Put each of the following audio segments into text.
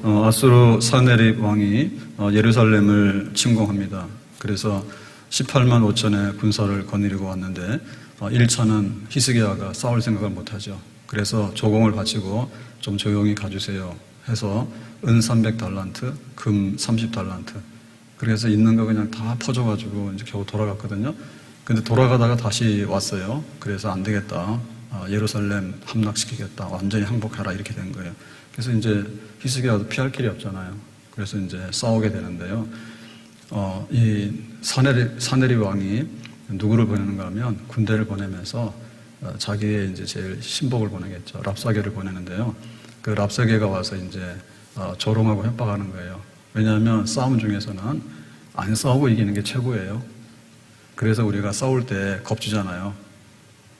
아수르 사네립 왕이 예루살렘을 침공합니다. 그래서 18만 5천의 군사를 거느리고 왔는데 1차는 히스기야가 싸울 생각을 못하죠. 그래서 조공을 바치고 좀 조용히 가주세요 해서 은 300달란트, 금 30달란트. 그래서 있는 거 그냥 다 퍼줘가지고 이제 겨우 돌아갔거든요. 근데 돌아가다가 다시 왔어요. 그래서 안 되겠다. 예루살렘 함락시키겠다. 완전히 항복하라. 이렇게 된 거예요. 그래서 이제 히스기야도 피할 길이 없잖아요. 그래서 이제 싸우게 되는데요. 이 사네립 왕이 누구를 보내는가 하면 군대를 보내면서 자기의 이제 제일 신복을 보내겠죠. 랍사게를 보내는데요. 그 랍사게가 와서 이제 조롱하고 협박하는 거예요. 왜냐하면 싸움 중에서는 안 싸우고 이기는 게 최고예요. 그래서 우리가 싸울 때 겁주잖아요.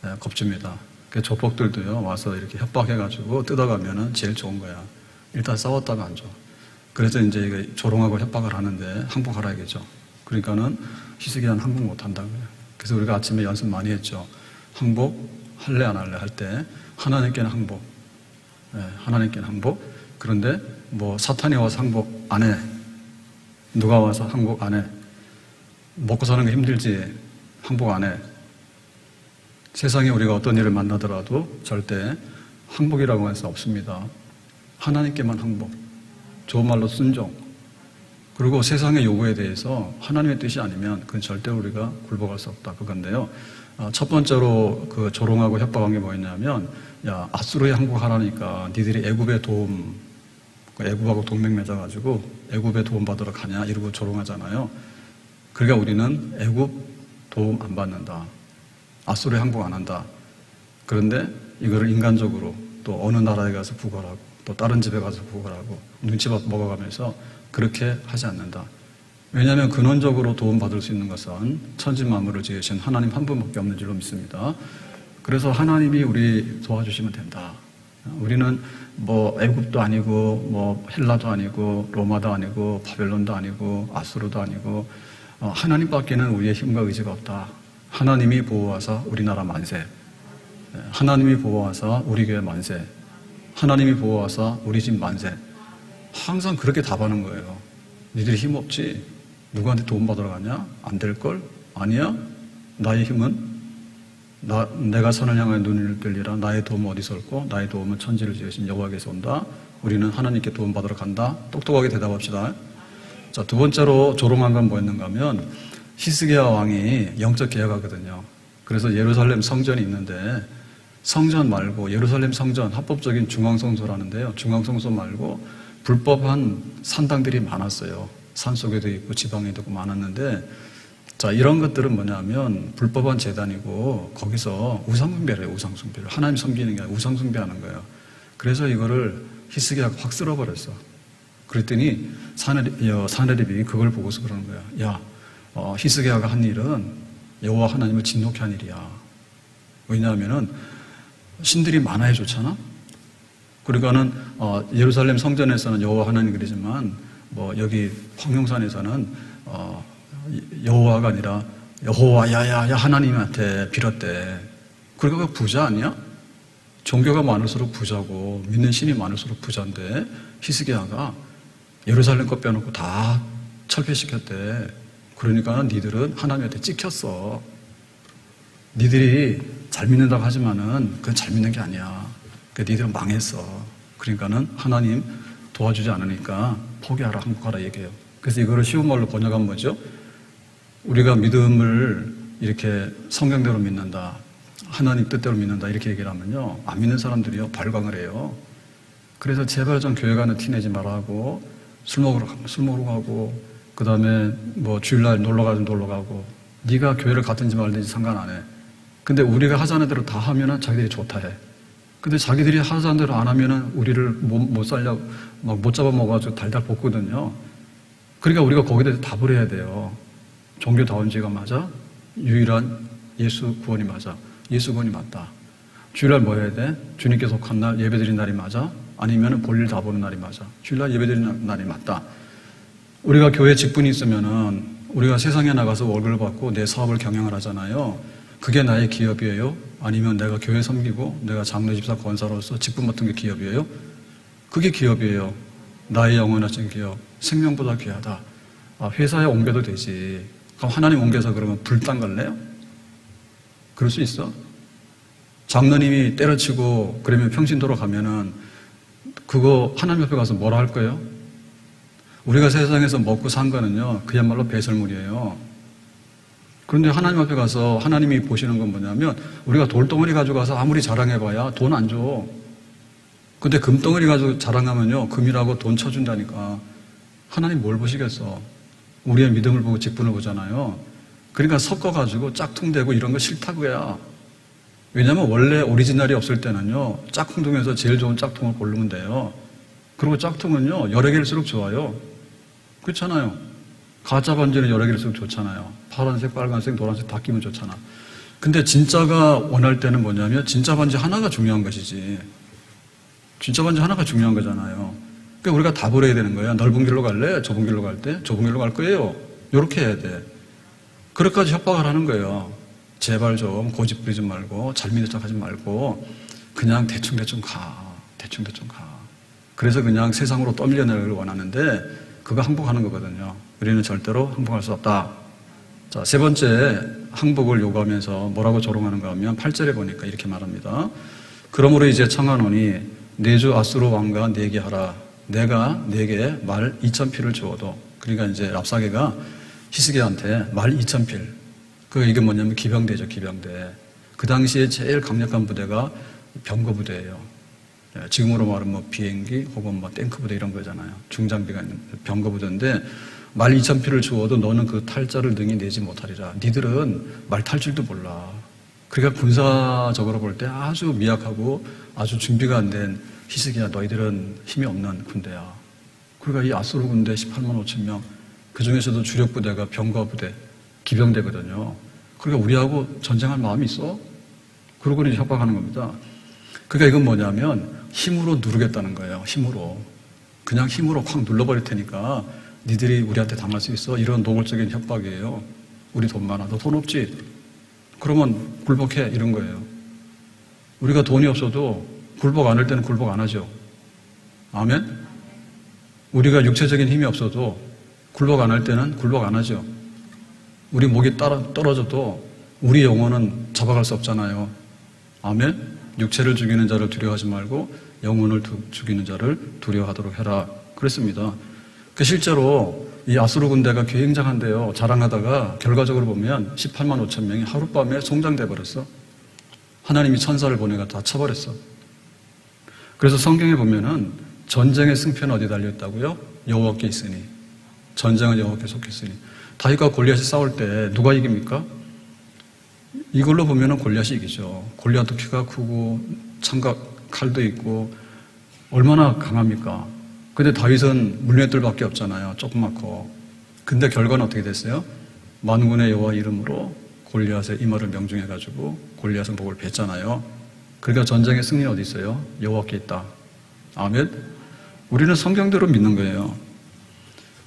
네, 겁줍니다. 그 조폭들도요, 와서 이렇게 협박해가지고 뜯어가면은 제일 좋은 거야. 일단 싸웠다가 안 줘. 그래서 이제 이게 조롱하고 협박을 하는데 항복하라 이겠죠. 그러니까는 히스기야는 항복 못 한다고요. 그래서 우리가 아침에 연습 많이 했죠. 항복, 할래 안 할래 할 때, 하나님께는 항복. 네, 하나님께는 항복. 그런데 뭐 사탄이 와서 항복 안 해. 누가 와서 항복 안 해. 먹고 사는 게 힘들지. 항복 안 해. 세상에 우리가 어떤 일을 만나더라도 절대 항복이라고 할 수 없습니다. 하나님께만 항복. 좋은 말로 순종. 그리고 세상의 요구에 대해서 하나님의 뜻이 아니면 그건 절대 우리가 굴복할 수 없다. 그건데요. 첫 번째로 그 조롱하고 협박한 게 뭐였냐면, 야, 아수르에 항복하라니까 니들이 애굽의 도움, 애굽하고 동맹 맺어가지고 애굽의 도움 받으러 가냐 이러고 조롱하잖아요. 그러니까 우리는 애굽 도움 안 받는다. 아수르에 항복 안 한다. 그런데 이거를 인간적으로 또 어느 나라에 가서 부궐하고 또 다른 집에 가서 부궐하고 눈치밥 먹어가면서 그렇게 하지 않는다. 왜냐하면 근원적으로 도움받을 수 있는 것은 천지 만물을 지으신 하나님 한 분밖에 없는 줄로 믿습니다. 그래서 하나님이 우리 도와주시면 된다. 우리는 뭐 애굽도 아니고 뭐 헬라도 아니고 로마도 아니고 바벨론도 아니고 아수르도 아니고 하나님밖에는 우리의 힘과 의지가 없다. 하나님이 보호하사 우리나라 만세. 하나님이 보호하사 우리 교회 만세. 하나님이 보호하사 우리 집 만세. 항상 그렇게 답하는 거예요. 니들이 힘 없지? 누구한테 도움 받으러 가냐? 안 될걸? 아니야? 나의 힘은 내가 선을 향하여 눈을 들리라. 나의 도움은 어디서 올고 나의 도움은 천지를 지으신 여호와께서 온다. 우리는 하나님께 도움 받으러 간다. 똑똑하게 대답합시다. 자, 두 번째로 조롱한 건 뭐였는가 하면 히스기야 왕이 영적 개혁하거든요. 그래서 예루살렘 성전이 있는데 성전 말고 예루살렘 성전 합법적인 중앙성소라는데요. 중앙성소 말고 불법한 산당들이 많았어요. 산속에도 있고 지방에도 있고 많았는데 자, 이런 것들은 뭐냐면 불법한 제단이고 거기서 우상숭배를 해요. 우상숭배를. 하나님 섬기는 게 아니라 우상숭배하는 거예요. 그래서 이거를 히스기야가 확 쓸어버렸어. 그랬더니 사네립이 그걸 보고서 그러는 거야. 야, 히스기야가 한 일은 여호와 하나님을 진노케 한 일이야. 왜냐하면은 신들이 많아야 좋잖아. 그러니까는 예루살렘 성전에서는 여호와 하나님 그러지만 뭐 여기 황룡산에서는 여호와가 아니라 여호와 야야야 하나님한테 빌었대. 그러니까 그 부자 아니야? 종교가 많을수록 부자고 믿는 신이 많을수록 부자인데 히스기야가 예루살렘 것 빼놓고 다 철폐시켰대. 그러니까 니들은 하나님한테 찍혔어. 니들이 잘 믿는다고 하지만은 그건 잘 믿는 게 아니야. 그러니까 니들은 망했어. 그러니까는 하나님 도와주지 않으니까 포기하라, 항복하라 얘기해요. 그래서 이거를 쉬운 말로 번역하면 뭐죠? 우리가 믿음을 이렇게 성경대로 믿는다, 하나님 뜻대로 믿는다 이렇게 얘기를 하면요, 안 믿는 사람들이요 발광을 해요. 그래서 제발 좀 교회 가는 티 내지 말라고 술 먹으러 가고 그 다음에 뭐 주일날 놀러 가든 놀러 가고 네가 교회를 갔든지 말든지 상관 안 해. 근데 우리가 하자는 대로 다 하면은 자기들이 좋다 해. 근데 자기들이 하자는 대로 안 하면은 우리를 못 살려 막 못 잡아먹어가지고 달달 볶거든요. 그러니까 우리가 거기에 대해서 답을 해야 돼요. 종교다운지가 맞아? 유일한 예수 구원이 맞아? 예수 구원이 맞다. 주일날 뭐 해야 돼? 주님께 속한 날 예배드린 날이 맞아? 아니면 볼일 다 보는 날이 맞아? 주일날 예배드린 날이 맞다. 우리가 교회 직분이 있으면은 우리가 세상에 나가서 월급을 받고 내 사업을 경영을 하잖아요. 그게 나의 기업이에요? 아니면 내가 교회 섬기고 내가 장로 집사 권사로서 직분 맡은 게 기업이에요? 그게 기업이에요. 나의 영원하신 기업, 생명보다 귀하다. 회사에 옮겨도 되지. 그럼 하나님 옮겨서 그러면 불당 갈래요? 그럴 수 있어? 장로님이 때려치고 그러면 평신도로 가면은 그거 하나님 앞에 가서 뭐라 할 거예요? 우리가 세상에서 먹고 산 거는요, 그야말로 배설물이에요. 그런데 하나님 앞에 가서 하나님이 보시는 건 뭐냐면 우리가 돌덩어리 가져가서 아무리 자랑해봐야 돈 안 줘. 근데 금덩어리 가지고 자랑하면요, 금이라고 돈 쳐준다니까. 하나님 뭘 보시겠어? 우리의 믿음을 보고 직분을 보잖아요. 그러니까 섞어가지고 짝퉁되고 이런 거 싫다고야. 왜냐면 원래 오리지널이 없을 때는요, 짝퉁 중에서 제일 좋은 짝퉁을 고르면 돼요. 그리고 짝퉁은요, 여러 개일수록 좋아요. 그렇잖아요. 가짜 반지는 여러 개일수록 좋잖아요. 파란색, 빨간색, 노란색 다 끼면 좋잖아. 근데 진짜가 원할 때는 뭐냐면 진짜 반지 하나가 중요한 것이지. 진짜 반지 하나가 중요한 거잖아요. 그러니까 우리가 답을 해야 되는 거야. 넓은 길로 갈래? 좁은 길로 갈 때? 좁은 길로 갈 거예요. 이렇게 해야 돼. 그렇게까지 협박을 하는 거예요. 제발 좀 고집 부리지 말고 잘 믿는 척 하지 말고 그냥 대충대충 가. 대충대충 가. 그래서 그냥 세상으로 떠밀려내기를 원하는데 그거 항복하는 거거든요. 우리는 절대로 항복할 수 없다. 자, 세 번째 항복을 요구하면서 뭐라고 조롱하는가 하면 8절에 보니까 이렇게 말합니다. 그러므로 이제 청하노니 내 주 아수르 왕과 내게 하라. 내가 내게 말 2,000필을 주어도. 그러니까 이제 랍사게가 히스기야한테 말 2,000필. 이게 뭐냐면 기병대죠, 기병대. 그 당시에 제일 강력한 부대가 병거 부대예요. 지금으로 말하면 뭐 비행기 혹은 뭐 탱크 부대 이런 거잖아요. 중장비가 있는 병거 부대인데 말 2,000필을 주어도 너는 그 탈자를 능히 내지 못하리라. 니들은 말 탈 줄도 몰라. 그러니까 군사적으로 볼 때 아주 미약하고 아주 준비가 안 된 히스기야, 너희들은 힘이 없는 군대야. 그러니까 이 아수르 군대 18만 5천 명, 그 중에서도 주력 부대가 병거 부대, 기병대거든요. 그러니까 우리하고 전쟁할 마음이 있어? 그러고 이제 협박하는 겁니다. 그러니까 이건 뭐냐면 힘으로 누르겠다는 거예요. 힘으로. 그냥 힘으로 확 눌러버릴 테니까 니들이 우리한테 당할 수 있어. 이런 노골적인 협박이에요. 우리 돈 많아. 너 돈 없지? 그러면 굴복해. 이런 거예요. 우리가 돈이 없어도 굴복 안 할 때는 굴복 안 하죠. 아멘? 우리가 육체적인 힘이 없어도 굴복 안 할 때는 굴복 안 하죠. 우리 목이 떨어져도 우리 영혼은 잡아갈 수 없잖아요. 아멘? 육체를 죽이는 자를 두려워하지 말고 영혼을 죽이는 자를 두려워하도록 해라. 그랬습니다. 실제로 이 아수르 군대가 굉장한데요. 자랑하다가 결과적으로 보면 18만 5천 명이 하룻밤에 송장돼 버렸어. 하나님이 천사를 보내가 다 쳐버렸어. 그래서 성경에 보면은 전쟁의 승패는 어디 달려있다고요? 여호와께 있으니. 전쟁은 여호와께 속했으니. 다윗과 골리앗이 싸울 때 누가 이깁니까? 이걸로 보면은 골리앗이 이기죠. 골리앗도 키가 크고 창각 칼도 있고 얼마나 강합니까? 근데 다윗은 물맷돌밖에 없잖아요. 조그맣고. 근데 결과는 어떻게 됐어요? 만군의 여호와 이름으로 골리앗의 이마를 명중해가지고 골리앗은 목을 뱄잖아요. 그러니까 전쟁의 승리는 어디 있어요? 여호와께 있다. 아멘? 우리는 성경대로 믿는 거예요.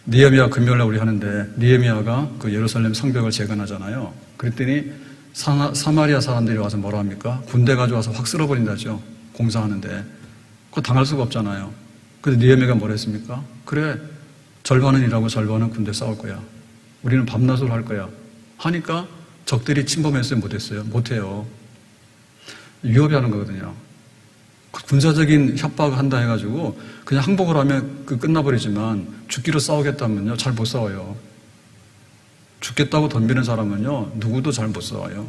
느헤미야 금요일날 우리 하는데 느헤미야가 그 예루살렘 성벽을 재건하잖아요. 그랬더니 사마리아 사람들이 와서 뭐라 합니까? 군대 가져와서 확 쓸어버린다죠. 공사하는데. 그거 당할 수가 없잖아요. 근데 느헤미야가 뭐라 했습니까? 그래, 절반은 일하고 절반은 군대 싸울 거야. 우리는 밤낮으로 할 거야. 하니까 적들이 침범했어요? 못했어요? 못해요. 위협이 하는 거거든요. 군사적인 협박을 한다 해가지고 그냥 항복을 하면 끝나버리지만 죽기로 싸우겠다면요, 잘 못 싸워요. 죽겠다고 덤비는 사람은요, 누구도 잘 못 싸워요.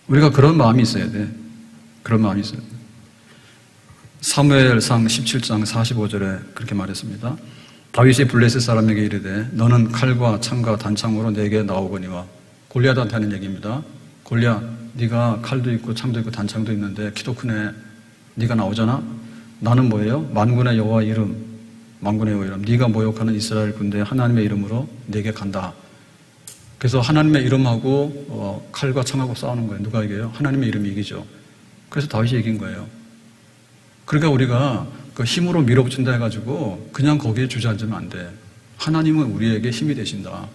우리가 그런 마음이 있어야 돼. 그런 마음이 있어야 돼. 사무엘상 17장 45절에 그렇게 말했습니다. 다윗이 블레셋 사람에게 이르되 너는 칼과 창과 단창으로 내게 나오거니와. 골리앗한테 하는 얘기입니다. 골리앗, 네가 칼도 있고 창도 있고 단창도 있는데 키도 크네. 네가 나오잖아. 나는 뭐예요? 만군의 여호와 이름, 만군의 여호와 이름. 네가 모욕하는 이스라엘 군대 하나님의 이름으로 내게 간다. 그래서 하나님의 이름하고 칼과 창하고 싸우는 거예요. 누가 이겨요? 하나님의 이름이 이기죠. 그래서 다윗이 이긴 거예요. 그러니까 우리가 그 힘으로 밀어붙인다 해가지고 그냥 거기에 주저앉으면 안 돼. 하나님은 우리에게 힘이 되신다.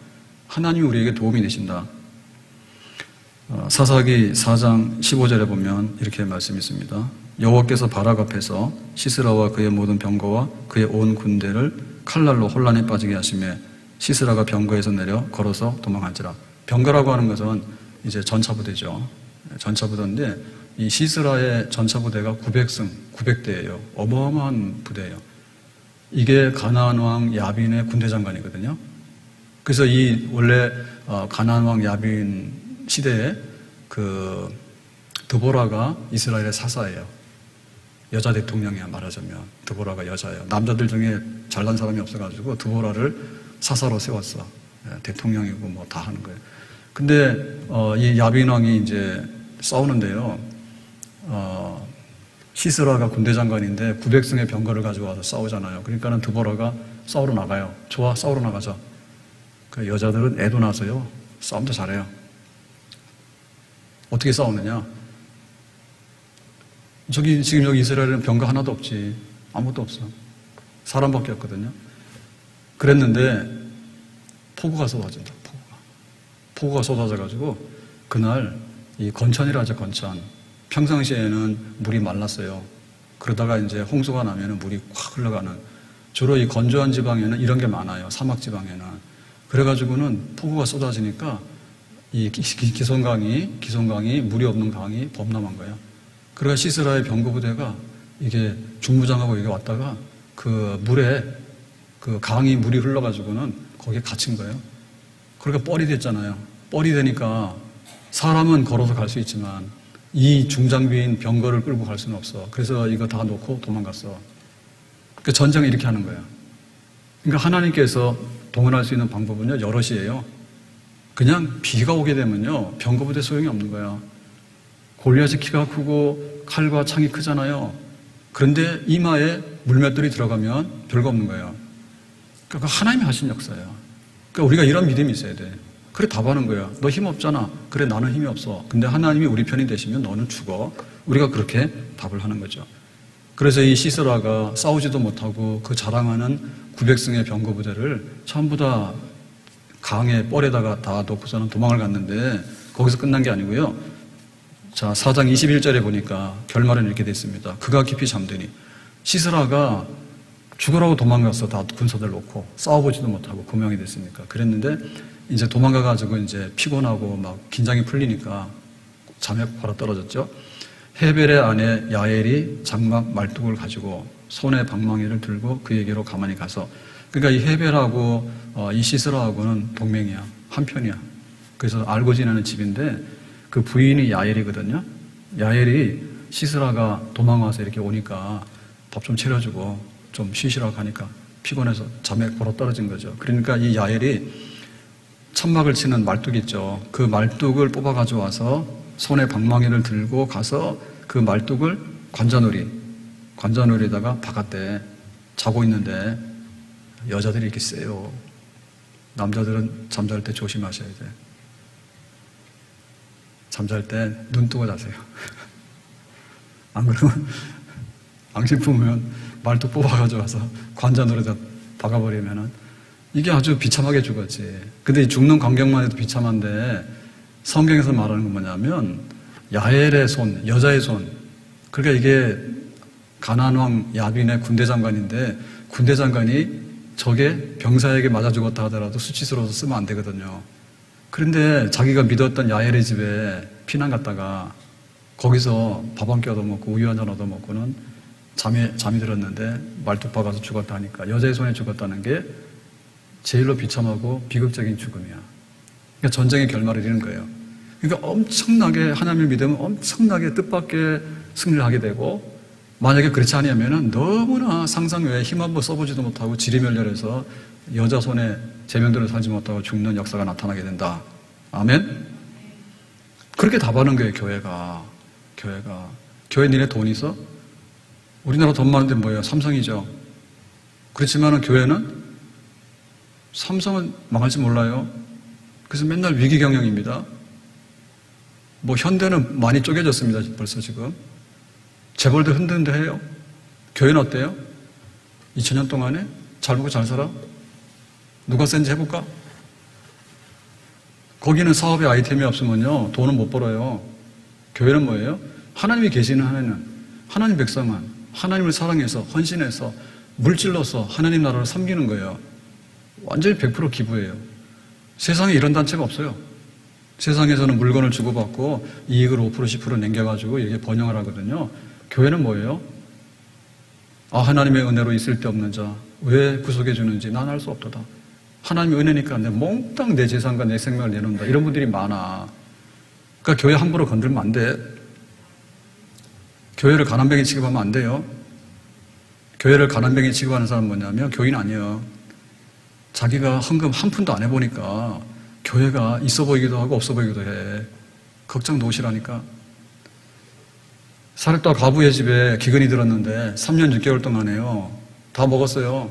하나님이 우리에게 도움이 되신다. 사사기 4장 15절에 보면 이렇게 말씀이 있습니다. 여호와께서 바락 앞에서 시스라와 그의 모든 병거와 그의 온 군대를 칼날로 혼란에 빠지게 하시며 시스라가 병거에서 내려 걸어서 도망할지라. 병거라고 하는 것은 이제 전차부대죠. 전차부대인데 이 시스라의 전차부대가 900승, 900대예요. 어마어마한 부대예요. 이게 가나안 왕 야빈의 군대 장관이거든요. 그래서 이 원래 가나안 왕 야빈 시대에 그 드보라가 이스라엘의 사사예요. 여자 대통령이야, 말하자면. 드보라가 여자예요. 남자들 중에 잘난 사람이 없어가지고 드보라를 사사로 세웠어. 대통령이고 뭐 다 하는 거예요. 근데 이 야빈 왕이 이제 싸우는데요. 시스라가 군대 장관인데 900승의 병거를 가져와서 싸우잖아요. 그러니까는 드보라가 싸우러 나가요. 좋아, 싸우러 나가자. 그 여자들은 애도 나서요. 싸움도 잘해요. 어떻게 싸우느냐? 지금 여기 이스라엘은 병거 하나도 없지. 아무것도 없어. 사람밖에 없거든요. 그랬는데 폭우가 쏟아진다. 폭우가 쏟아져가지고 그날 이 건천이라 하죠, 건천. 평상시에는 물이 말랐어요. 그러다가 이제 홍수가 나면은 물이 확 흘러가는. 주로 이 건조한 지방에는 이런 게 많아요. 사막 지방에는. 그래가지고는 폭우가 쏟아지니까 이 기송강이 물이 없는 강이 범람한 거예요. 그래가 시스라의 병거부대가 이게 중무장하고 여기 왔다가 그 물에 그 강이 물이 흘러가지고는 거기에 갇힌 거예요. 그러니까 뻘이 됐잖아요. 뻘이 되니까 사람은 걸어서 갈 수 있지만 이 중장비인 병거를 끌고 갈 수는 없어. 그래서 이거 다 놓고 도망갔어. 그러니까 전쟁을 이렇게 하는 거예요. 그러니까 하나님께서 동원할 수 있는 방법은요, 여럿이에요. 그냥 비가 오게 되면요, 병거부대 소용이 없는 거야. 골리앗이 키가 크고 칼과 창이 크잖아요. 그런데 이마에 물맷돌이 들어가면 별거 없는 거예요. 그러니까 하나님이 하신 역사예요. 그러니까 우리가 이런 믿음이 있어야 돼. 그래, 답하는 거야. 너 힘 없잖아. 그래, 나는 힘이 없어. 근데 하나님이 우리 편이 되시면 너는 죽어. 우리가 그렇게 답을 하는 거죠. 그래서 이 시스라가 싸우지도 못하고 그 자랑하는 900승의 병거부대를 전부 다 강에 뻘에다가 다 놓고서는 도망을 갔는데 거기서 끝난 게 아니고요. 자, 4장 21절에 보니까 결말은 이렇게 됐습니다. 그가 깊이 잠드니. 시스라가 죽으라고 도망갔어. 다 군사들 놓고. 싸워보지도 못하고 고명이 됐으니까. 그랬는데 이제 도망가가지고 이제 피곤하고 막 긴장이 풀리니까 잠에 바로 떨어졌죠. 헤벨의 아내 야엘이 장막 말뚝을 가지고 손에 방망이를 들고 그에게로 가만히 가서, 그러니까 이 헤벨하고 이 시스라하고는 동맹이야. 한편이야. 그래서 알고 지내는 집인데 그 부인이 야엘이거든요. 야엘이 시스라가 도망와서 이렇게 오니까 밥 좀 차려주고 좀 쉬시라고 하니까 피곤해서 잠에 걸어 떨어진 거죠. 그러니까 이 야엘이 천막을 치는 말뚝 있죠. 그 말뚝을 뽑아 가져와서 손에 방망이를 들고 가서 그 말뚝을 관자놀이에다가 박았대. 자고 있는데 여자들이 이렇게 세요. 남자들은 잠잘 때 조심하셔야 돼. 잠잘 때 눈 뜨고 자세요. 안 그러면 앙심 품으면 말뚝 뽑아 가져와서 관자놀이에다 박아버리면은 이게 아주 비참하게 죽었지. 근데 이 죽는 광경만 해도 비참한데 성경에서 말하는 건 뭐냐면 야엘의 손, 여자의 손. 그러니까 이게 가나안 왕 야빈의 군대 장관인데 군대 장관이 적의 병사에게 맞아 죽었다 하더라도 수치스러워서 쓰면 안 되거든요. 그런데 자기가 믿었던 야엘의 집에 피난 갔다가 거기서 밥 한 끼 얻어먹고 우유 한 잔 얻어먹고는 잠이 들었는데 말뚝 박아서 죽었다 하니까 여자의 손에 죽었다는 게 제일로 비참하고 비극적인 죽음이야. 그러니까 전쟁의 결말을 이루는 거예요. 그러니까 엄청나게 하나님을 믿으면 엄청나게 뜻밖의 승리를 하게 되고, 만약에 그렇지 않으면은 너무나 상상 외에 힘 한번 써보지도 못하고 지리멸렬해서 여자 손에 제명대로 살지 못하고 죽는 역사가 나타나게 된다. 아멘? 그렇게 답하는 거예요, 교회가. 교회 니네 돈 있어? 우리나라 돈 많은데 뭐예요? 삼성이죠. 그렇지만은 교회는 삼성은 망할지 몰라요. 그래서 맨날 위기 경영입니다. 뭐 현대는 많이 쪼개졌습니다. 벌써 지금. 재벌도 흔드는데 해요. 교회는 어때요? 2000년 동안에 잘 먹고 잘 살아? 누가 센지 해볼까? 거기는 사업에 아이템이 없으면요 돈은 못 벌어요. 교회는 뭐예요? 하나님이 계시는 한에는 하나님 백성은 하나님을 사랑해서 헌신해서 물질로서 하나님 나라를 섬기는 거예요. 완전히 100% 기부예요. 세상에 이런 단체가 없어요. 세상에서는 물건을 주고받고 이익을 5% 10% 남겨가지고 이게 번영을 하거든요. 교회는 뭐예요? 하나님의 은혜로 있을 데 없는 자 왜 구속해 주는지 난 알 수 없도다. 하나님의 은혜니까 내 몽땅 내 재산과 내 생명을 내놓는다. 이런 분들이 많아. 그러니까 교회 함부로 건들면 안 돼. 교회를 가난뱅이 취급하면 안 돼요. 교회를 가난뱅이 취급하는 사람은 뭐냐면 교인 아니에요. 자기가 헌금 한 푼도 안 해보니까 교회가 있어 보이기도 하고 없어 보이기도 해. 걱정 놓으시라니까. 사렙다 과부의 집에 기근이 들었는데 3년 6개월 동안에요. 다 먹었어요.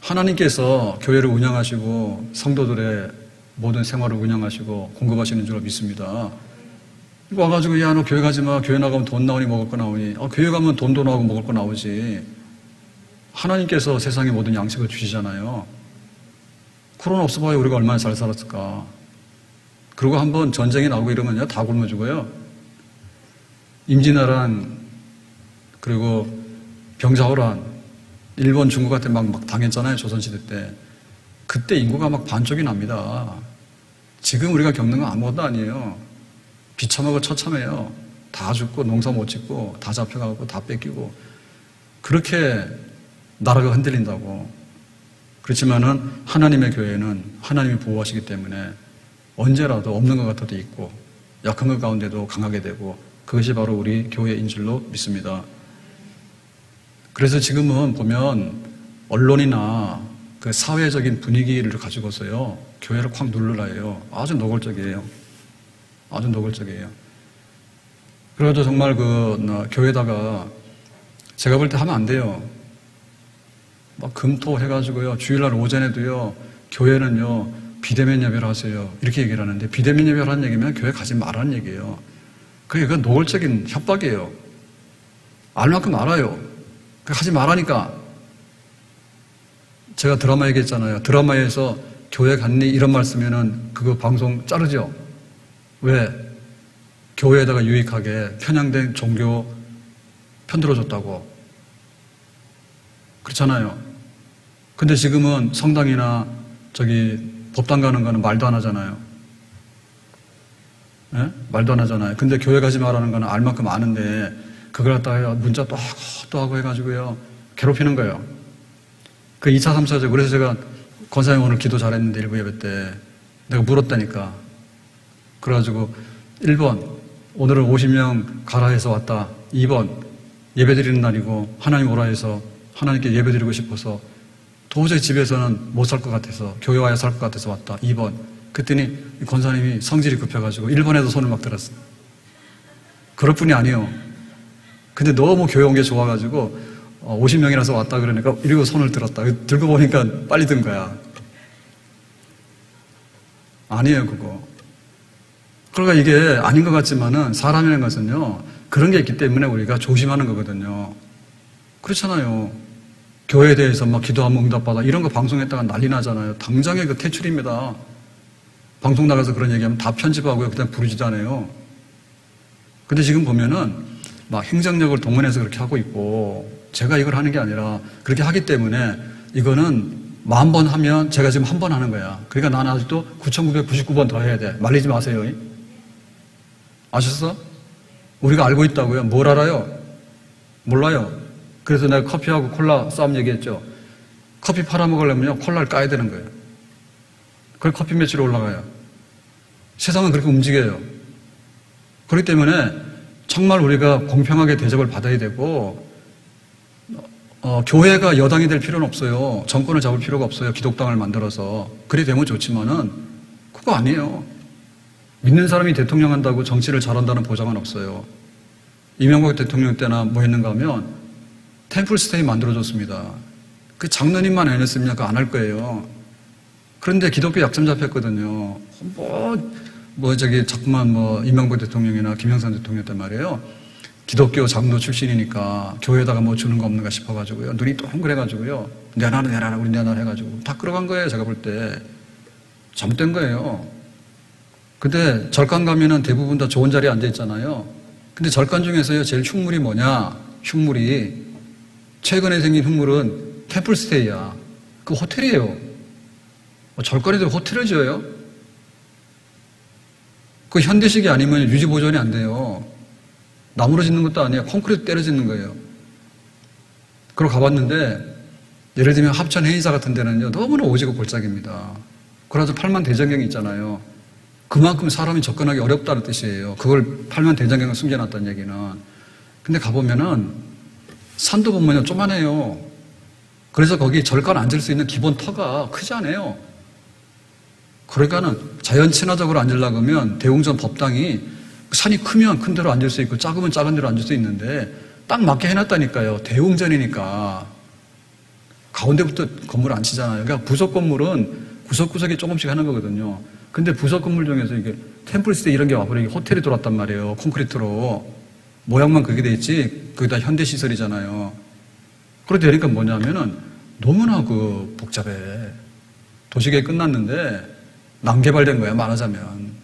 하나님께서 교회를 운영하시고 성도들의 모든 생활을 운영하시고 공급하시는 줄로 믿습니다. 와가지고 야 너 교회 가지 마. 교회 나가면 돈 나오니 먹을 거 나오니. 교회 가면 돈도 나오고 먹을 거 나오지. 하나님께서 세상의 모든 양식을 주시잖아요. 코로나 없어봐야 우리가 얼마나 잘 살았을까. 그리고 한번 전쟁이 나오고 이러면요 다 굶어 죽어요. 임진왜란 그리고 병자호란 일본 중국한테 막 당했잖아요. 조선시대 때. 그때 인구가 막 반쪽이 납니다. 지금 우리가 겪는 건 아무것도 아니에요. 비참하고 처참해요. 다 죽고 농사 못 짓고 다 잡혀가고 다 뺏기고 그렇게 나라가 흔들린다고. 그렇지만은 하나님의 교회는 하나님이 보호하시기 때문에 언제라도 없는 것 같아도 있고 약한 것 가운데도 강하게 되고 그것이 바로 우리 교회인 줄로 믿습니다. 그래서 지금은 보면 언론이나 그 사회적인 분위기를 가지고서요 교회를 콱 누르라 해요. 아주 노골적이에요. 아주 노골적이에요. 그래서 정말 교회다가 제가 볼 때 하면 안 돼요. 막 금토 해가지고요 주일날 오전에도요 교회는요 비대면 예배를 하세요 이렇게 얘기를 하는데 비대면 예배를 하는 얘기면 교회 가지 말라는 얘기예요. 그게 노골적인 협박이에요. 알 만큼 알아요. 하지 말라니까. 제가 드라마 얘기했잖아요. 드라마에서 교회 갔니? 이런 말 쓰면은 그거 방송 자르죠. 왜? 교회에다가 유익하게 편향된 종교 편들어줬다고. 그렇잖아요. 근데 지금은 성당이나 법당 가는 거는 말도 안 하잖아요. 예? 말도 안 하잖아요. 근데 교회 가지 말라는 거는 알 만큼 아는데 그걸 갖다가 문자 또 하고 해가지고요 괴롭히는 거예요. 그 2차 3차죠. 그래서 제가 권사님 오늘 기도 잘했는데 일부 예배 때 내가 물었다니까. 그래가지고 1번 오늘은 50명 가라 해서 왔다. 2번 예배 드리는 날이고 하나님 오라 해서 하나님께 예배 드리고 싶어서 도저히 집에서는 못 살 것 같아서 교회 와야 살 것 같아서 왔다. 2번 그랬더니 권사님이 성질이 급해가지고 1번에도 손을 막 들었어요. 그럴 뿐이 아니에요. 근데 너무 교회 온 게 좋아가지고 50명이라서 왔다 그러니까 이러고 손을 들었다. 들고 보니까 빨리 든 거야. 아니에요 그거. 그러니까 이게 아닌 것 같지만은 사람이라는 것은요 그런 게 있기 때문에 우리가 조심하는 거거든요. 그렇잖아요. 교회에 대해서 막 기도하면 응답받아 이런 거 방송했다가 난리 나잖아요. 당장에 그 퇴출입니다. 방송 나가서 그런 얘기하면 다 편집하고요. 그다음 부르지도 않아요. 근데 지금 보면은 막 행정력을 동원해서 그렇게 하고 있고 제가 이걸 하는 게 아니라 그렇게 하기 때문에 이거는 10,000번 하면 제가 지금 한 번 하는 거야. 그러니까 나는 아직도 9,999번 더 해야 돼. 말리지 마세요. 아셨어? 우리가 알고 있다고요. 뭘 알아요? 몰라요. 그래서 내가 커피하고 콜라 싸움 얘기했죠. 커피 팔아먹으려면요 콜라를 까야 되는 거예요. 그걸 커피 매출이 올라가요. 세상은 그렇게 움직여요. 그렇기 때문에 정말 우리가 공평하게 대접을 받아야 되고 교회가 여당이 될 필요는 없어요. 정권을 잡을 필요가 없어요. 기독당을 만들어서. 그래 되면 좋지만은 그거 아니에요. 믿는 사람이 대통령 한다고 정치를 잘한다는 보장은 없어요. 이명박 대통령 때나 뭐 했는가 하면 템플스테이 만들어줬습니다. 그 장로님만 안 했으면 그거 안 할 거예요. 그런데 기독교 약점 잡혔거든요. 자꾸만 이명박 대통령이나 김영삼 대통령 때 말이에요. 기독교 장로 출신이니까 교회에다가 뭐 주는 거 없는가 싶어가지고요. 눈이 동그래가지고요. 내놔라, 우리 내놔라 해가지고 다 끌어간 거예요. 제가 볼 때. 잘못된 거예요. 근데 절간 가면은 대부분 다 좋은 자리에 앉아있잖아요. 근데 절간 중에서요, 제일 흉물이 뭐냐? 흉물이, 최근에 생긴 흉물은 템플스테이야. 그 호텔이에요. 절간에도 호텔을 지어요? 그 현대식이 아니면 유지 보존이 안 돼요. 나무로 짓는 것도 아니에요. 콘크리트 때려 짓는 거예요. 그러고 가봤는데, 예를 들면 합천 해인사 같은 데는요, 너무나 오지고 골짜기입니다. 그래서 팔만 대장경이 있잖아요. 그만큼 사람이 접근하기 어렵다는 뜻이에요. 그걸 팔만 대장경을 숨겨놨다는 얘기는. 근데 가보면은 산도 보면요, 조만해요. 그래서 거기 절간 앉을 수 있는 기본 터가 크지 않아요. 그러니까는 자연 친화적으로 앉으려고 하면 대웅전 법당이 산이 크면 큰 데로 앉을 수 있고 작으면 작은 데로 앉을 수 있는데 딱 맞게 해놨다니까요. 대웅전이니까. 가운데부터 건물 안 치잖아요. 그러니까 부속 건물은 구석구석에 조금씩 하는 거거든요. 근데 부속 건물 중에서 이게 템플스테이 이런 게 와버리게 호텔이 돌았단 말이에요. 콘크리트로. 모양만 그렇게 돼 있지, 그게 다 현대시설이잖아요. 그렇게 되니까 뭐냐면은 너무나 복잡해. 도시계획 끝났는데 난개발된 거야, 말하자면.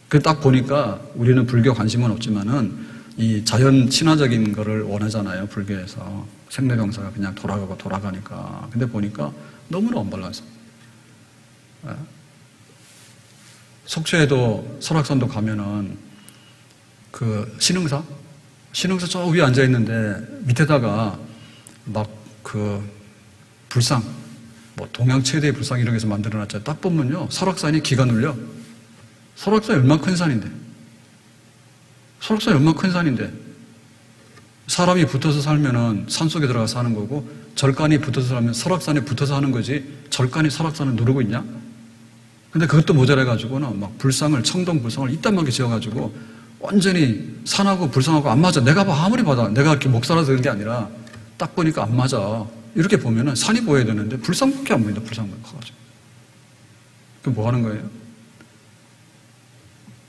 그 딱 보니까 우리는 불교 관심은 없지만은 이 자연 친화적인 거를 원하잖아요, 불교에서. 생로병사가 그냥 돌아가고 돌아가니까. 근데 보니까 너무나 언밸런스. 속초에도 설악산도 가면은 신흥사 저 위에 앉아 있는데 밑에다가 막 불상, 뭐 동양 최대의 불상 이런 게서 만들어 놨잖아요. 딱 보면요, 설악산이 기가 눌려. 설악산이 얼마나 큰 산인데. 설악산이 얼마나 큰 산인데. 사람이 붙어서 살면은 산속에 들어가 사는 거고, 절간이 붙어서 살면 설악산에 붙어서 하는 거지, 절간이 설악산을 누르고 있냐? 근데 그것도 모자라가지고는 막 불상을, 청동 불상을 이딴만하게 지어가지고 완전히 산하고 불상하고 안 맞아. 내가 아무리 봐도 내가 이렇게 목살아서 그런 게 아니라 딱 보니까 안 맞아. 이렇게 보면은 산이 보여야 되는데 불상밖에 안 보인다. 불상만 커가지고. 그럼 뭐 하는 거예요?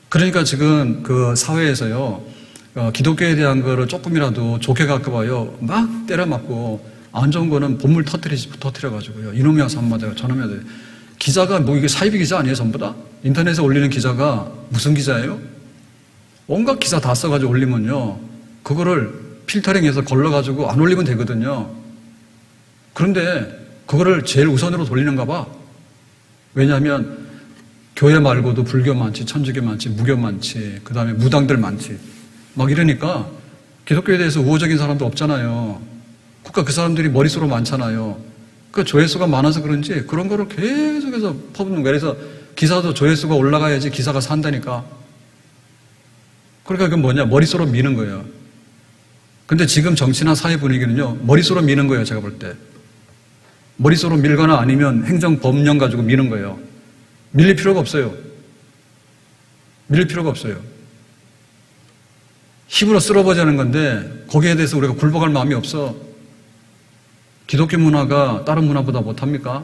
그러니까 지금 그 사회에서요, 기독교에 대한 거를 조금이라도 좋게 갖고 봐요. 막 때려맞고, 안 좋은 거는 본물 터뜨려가지고요. 이놈이 와서 한마디가 저놈이 와서. 기자가 뭐 이게 사이비 기자 아니에요, 전부 다? 인터넷에 올리는 기자가 무슨 기자예요? 온갖 기사 다 써가지고 올리면요, 그거를 필터링해서 걸러가지고 안 올리면 되거든요. 그런데 그거를 제일 우선으로 돌리는가 봐. 왜냐하면 교회 말고도 불교 많지, 천주교 많지, 무교 많지, 그 다음에 무당들 많지. 막 이러니까 기독교에 대해서 우호적인 사람도 없잖아요. 그러니까 그 사람들이 머릿수로 많잖아요. 그 조회수가 많아서 그런지 그런 거를 계속해서 퍼붓는 거예요. 그래서 기사도 조회수가 올라가야지 기사가 산다니까. 그러니까 그게 뭐냐, 머릿수로 미는 거예요. 근데 지금 정치나 사회 분위기는요, 머릿수로 미는 거예요, 제가 볼 때. 머릿수로 밀거나 아니면 행정법령 가지고 미는 거예요. 밀릴 필요가 없어요. 밀릴 필요가 없어요. 힘으로 쓸어보자는 건데 거기에 대해서 우리가 굴복할 마음이 없어. 기독교 문화가 다른 문화보다 못합니까?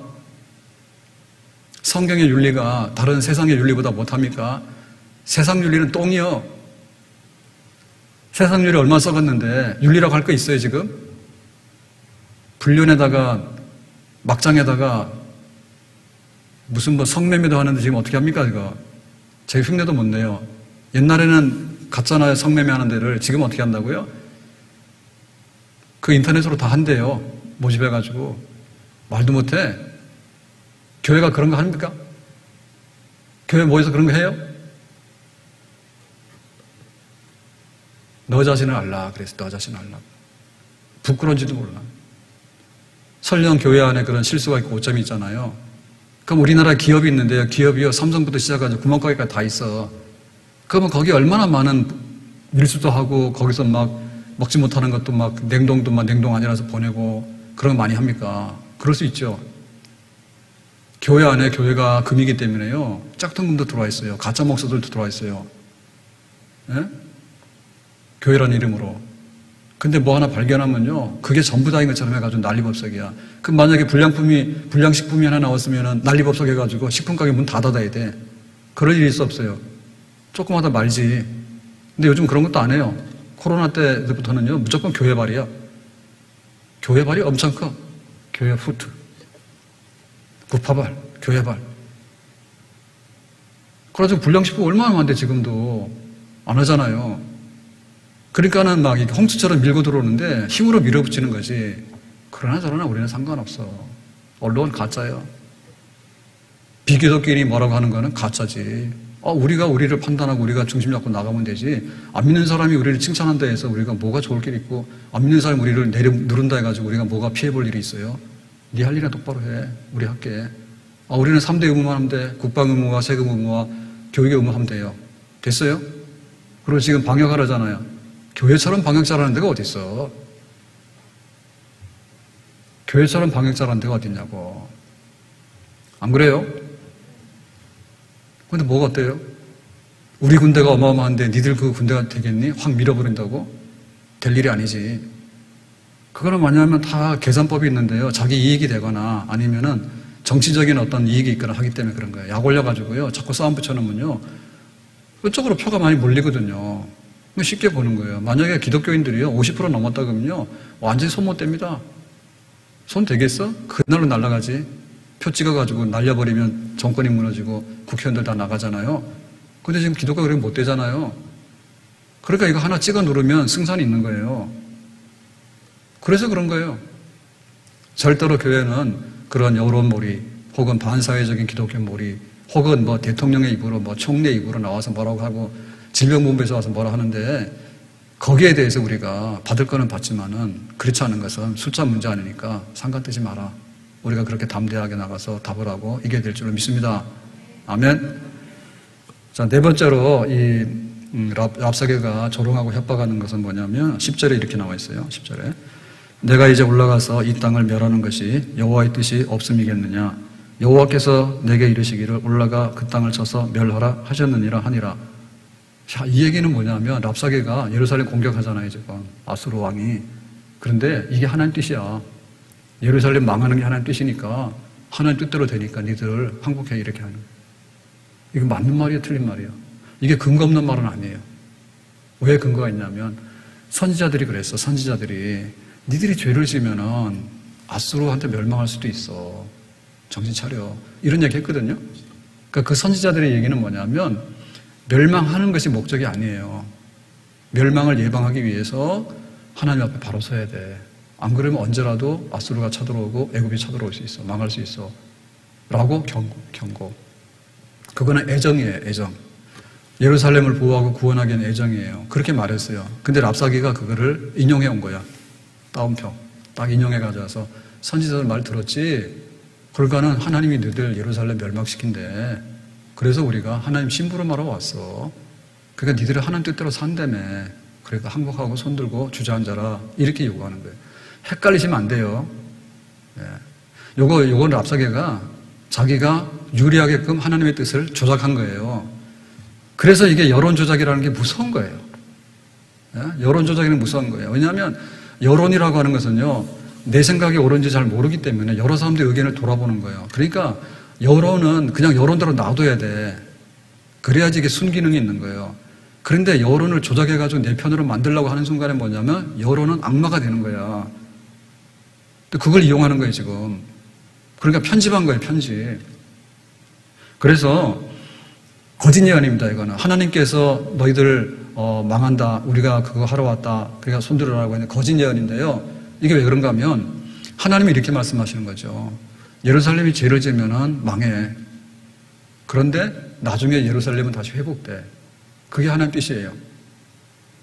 성경의 윤리가 다른 세상의 윤리보다 못합니까? 세상 윤리는 똥이요. 세상 윤리 얼마 썩었는데 윤리라고 할 거 있어요, 지금? 불륜에다가 막장에다가 무슨 뭐 성매매도 하는데 지금 어떻게 합니까, 이거? 제 흉내도 못 내요. 옛날에는 가짜나 성매매 하는 데를 지금 어떻게 한다고요? 그 인터넷으로 다 한대요. 모집해가지고. 말도 못해. 교회가 그런 거 합니까? 교회 모여서 그런 거 해요? 너 자신을 알라. 그래서 너 자신을 알라. 부끄러운지도 몰라. 설령 교회 안에 그런 실수가 있고 오점이 있잖아요. 그럼 우리나라에 기업이 있는데요. 기업이요. 삼성부터 시작해서 구멍가게까지 다 있어. 그러면 거기 얼마나 많은 밀수도 하고 거기서 막 먹지 못하는 것도 막 냉동도 막 냉동 아니라서 보내고 그런 거 많이 합니까? 그럴 수 있죠. 교회 안에 교회가 금이기 때문에요. 짝퉁금도 들어와 있어요. 가짜 목사들도 들어와 있어요. 예? 교회라는 이름으로. 근데 뭐 하나 발견하면요, 그게 전부 다인 것처럼 해가지고 난리법석이야. 그럼 만약에 불량식품이 하나 나왔으면 난리법석 해가지고 식품가게 문 다 닫아야 돼. 그럴 일이 있어 없어요? 조금 하다 말지. 근데 요즘 그런 것도 안 해요. 코로나 때부터는요, 무조건 교회발이야. 교회발이 엄청 커. 교회 후트. 구파발, 교회발. 그래가지고 불량식품 얼마나 많은데 지금도. 안 하잖아요. 그러니까는 막 이렇게 홍수처럼 밀고 들어오는데 힘으로 밀어붙이는 거지. 그러나 저러나 우리는 상관없어. 언론 가짜예요. 비기독교인이 뭐라고 하는 거는 가짜지. 우리가 우리를 판단하고 우리가 중심 잡고 나가면 되지. 안 믿는 사람이 우리를 칭찬한다 해서 우리가 뭐가 좋을 게 있고, 안 믿는 사람이 우리를 누른다 해가지고 우리가 뭐가 피해볼 일이 있어요. 네 할 일이나 똑바로 해. 우리 할게. 우리는 3대 의무만 하면 돼. 국방 의무와 세금 의무와 교육의 의무 하면 돼요. 됐어요? 그리고 지금 방역하라잖아요. 교회처럼 방역 잘하는 데가 어디 있어? 교회처럼 방역 잘하는 데가 어디 있냐고. 안 그래요? 근데 뭐가 어때요? 우리 군대가 어마어마한데 니들 그 군대가 되겠니? 확 밀어버린다고? 될 일이 아니지. 그거는 뭐냐면 다 계산법이 있는데요. 자기 이익이 되거나 아니면은 정치적인 어떤 이익이 있거나 하기 때문에 그런 거예요. 약 올려가지고요. 자꾸 싸움 붙여놓으면요. 그쪽으로 표가 많이 몰리거든요. 쉽게 보는 거예요. 만약에 기독교인들이요. 50% 넘었다 그러면요. 완전히 손 못 댑니다. 손 되겠어? 그날로 날아가지. 표 찍어가지고 날려버리면 정권이 무너지고 국회의원들 다 나가잖아요. 근데 지금 기독교가 그렇게 못 되잖아요. 그러니까 이거 하나 찍어 누르면 승산이 있는 거예요. 그래서 그런 거예요. 절대로 교회는 그런 여론몰이 혹은 반사회적인 기독교몰이 혹은 뭐 대통령의 입으로 뭐 총리 입으로 나와서 뭐라고 하고 질병본부에서 와서 뭐라 하는데 거기에 대해서 우리가 받을 거는 받지만은 그렇지 않은 것은 숫자 문제 아니니까 상관 뜨지 마라. 우리가 그렇게 담대하게 나가서 답을 하고 이겨야 될 줄로 믿습니다. 아멘. 자, 네 번째로 이 랍사게가 조롱하고 협박하는 것은 뭐냐면 10절에 이렇게 나와 있어요. 10절에 내가 이제 올라가서 이 땅을 멸하는 것이 여호와의 뜻이 없음이겠느냐. 여호와께서 내게 이르시기를 올라가 그 땅을 쳐서 멸하라 하셨느니라 하니라. 자, 이 얘기는 뭐냐면 랍사게가 예루살렘 공격하잖아요. 지금 아수르 왕이. 그런데 이게 하나님 뜻이야. 예루살렘 망하는 게 하나님 뜻이니까 하나님 뜻대로 되니까 니들 항복해 이렇게 하는 거예요. 이거 맞는 말이에요? 틀린 말이에요? 이게 근거 없는 말은 아니에요. 왜 근거가 있냐면 선지자들이 그랬어. 선지자들이 니들이 죄를 지면은 아수르한테 멸망할 수도 있어. 정신 차려. 이런 얘기 했거든요. 그러니까 그 선지자들의 얘기는 뭐냐면 멸망하는 것이 목적이 아니에요. 멸망을 예방하기 위해서 하나님 앞에 바로 서야 돼. 안 그러면 언제라도 아수르가 쳐들어오고 애굽이 쳐들어올 수 있어. 망할 수 있어. 라고 경고. 그거는 애정이에요. 애정. 예루살렘을 보호하고 구원하기는 애정이에요. 그렇게 말했어요. 근데 랍사게가 그거를 인용해 온 거야. 따옴표. 딱 인용해 가져와서 선지자들 말 들었지? 그러니까는 하나님이 너희들 예루살렘 멸망시킨대. 그래서 우리가 하나님 심부름하러 왔어. 그러니까 니들이 하나님 뜻대로 산다며. 그러니까 항복하고 손들고 주저앉아라. 이렇게 요구하는 거예요. 헷갈리시면 안 돼요. 예. 요건 랍사게가 자기가 유리하게끔 하나님의 뜻을 조작한 거예요. 그래서 이게 여론 조작이라는 게 무서운 거예요. 예? 여론 조작이는 무서운 거예요. 왜냐하면 여론이라고 하는 것은요, 내 생각이 옳은지 잘 모르기 때문에 여러 사람들의 의견을 돌아보는 거예요. 그러니까 여론은 그냥 여론대로 놔둬야 돼. 그래야지 이게 순기능이 있는 거예요. 그런데 여론을 조작해가지고 내 편으로 만들려고 하는 순간에 뭐냐면 여론은 악마가 되는 거야. 그걸 이용하는 거예요, 지금. 그러니까 편집한 거예요, 편집. 그래서 거짓 예언입니다, 이거는. 하나님께서 너희들 망한다. 우리가 그거 하러 왔다. 그러니까 손들으라고 했는데 거짓 예언인데요. 이게 왜 그런가 하면 하나님이 이렇게 말씀하시는 거죠. 예루살렘이 죄를 지면은 망해. 그런데 나중에 예루살렘은 다시 회복돼. 그게 하나님 뜻이에요.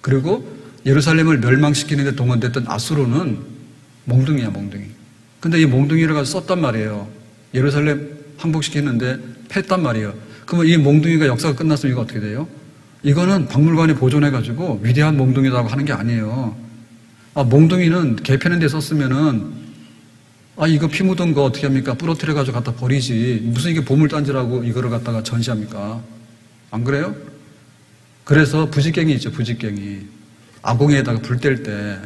그리고 예루살렘을 멸망시키는 데 동원됐던 아수르는 몽둥이야, 몽둥이. 근데 이 몽둥이를 가지고 썼단 말이에요. 예루살렘 항복시켰는데 패했단 말이에요. 그러면 이 몽둥이가 역사가 끝났으면 이거 어떻게 돼요? 이거는 박물관에 보존해가지고 위대한 몽둥이라고 하는 게 아니에요. 몽둥이는 개패는 데 썼으면은 이거 피 묻은 거 어떻게 합니까? 부러뜨려가지고 갖다 버리지. 무슨 이게 보물단지라고 이거를 갖다가 전시합니까? 안 그래요? 그래서 부직갱이 있죠, 부직갱이. 아궁이에다가 불 뗄 때,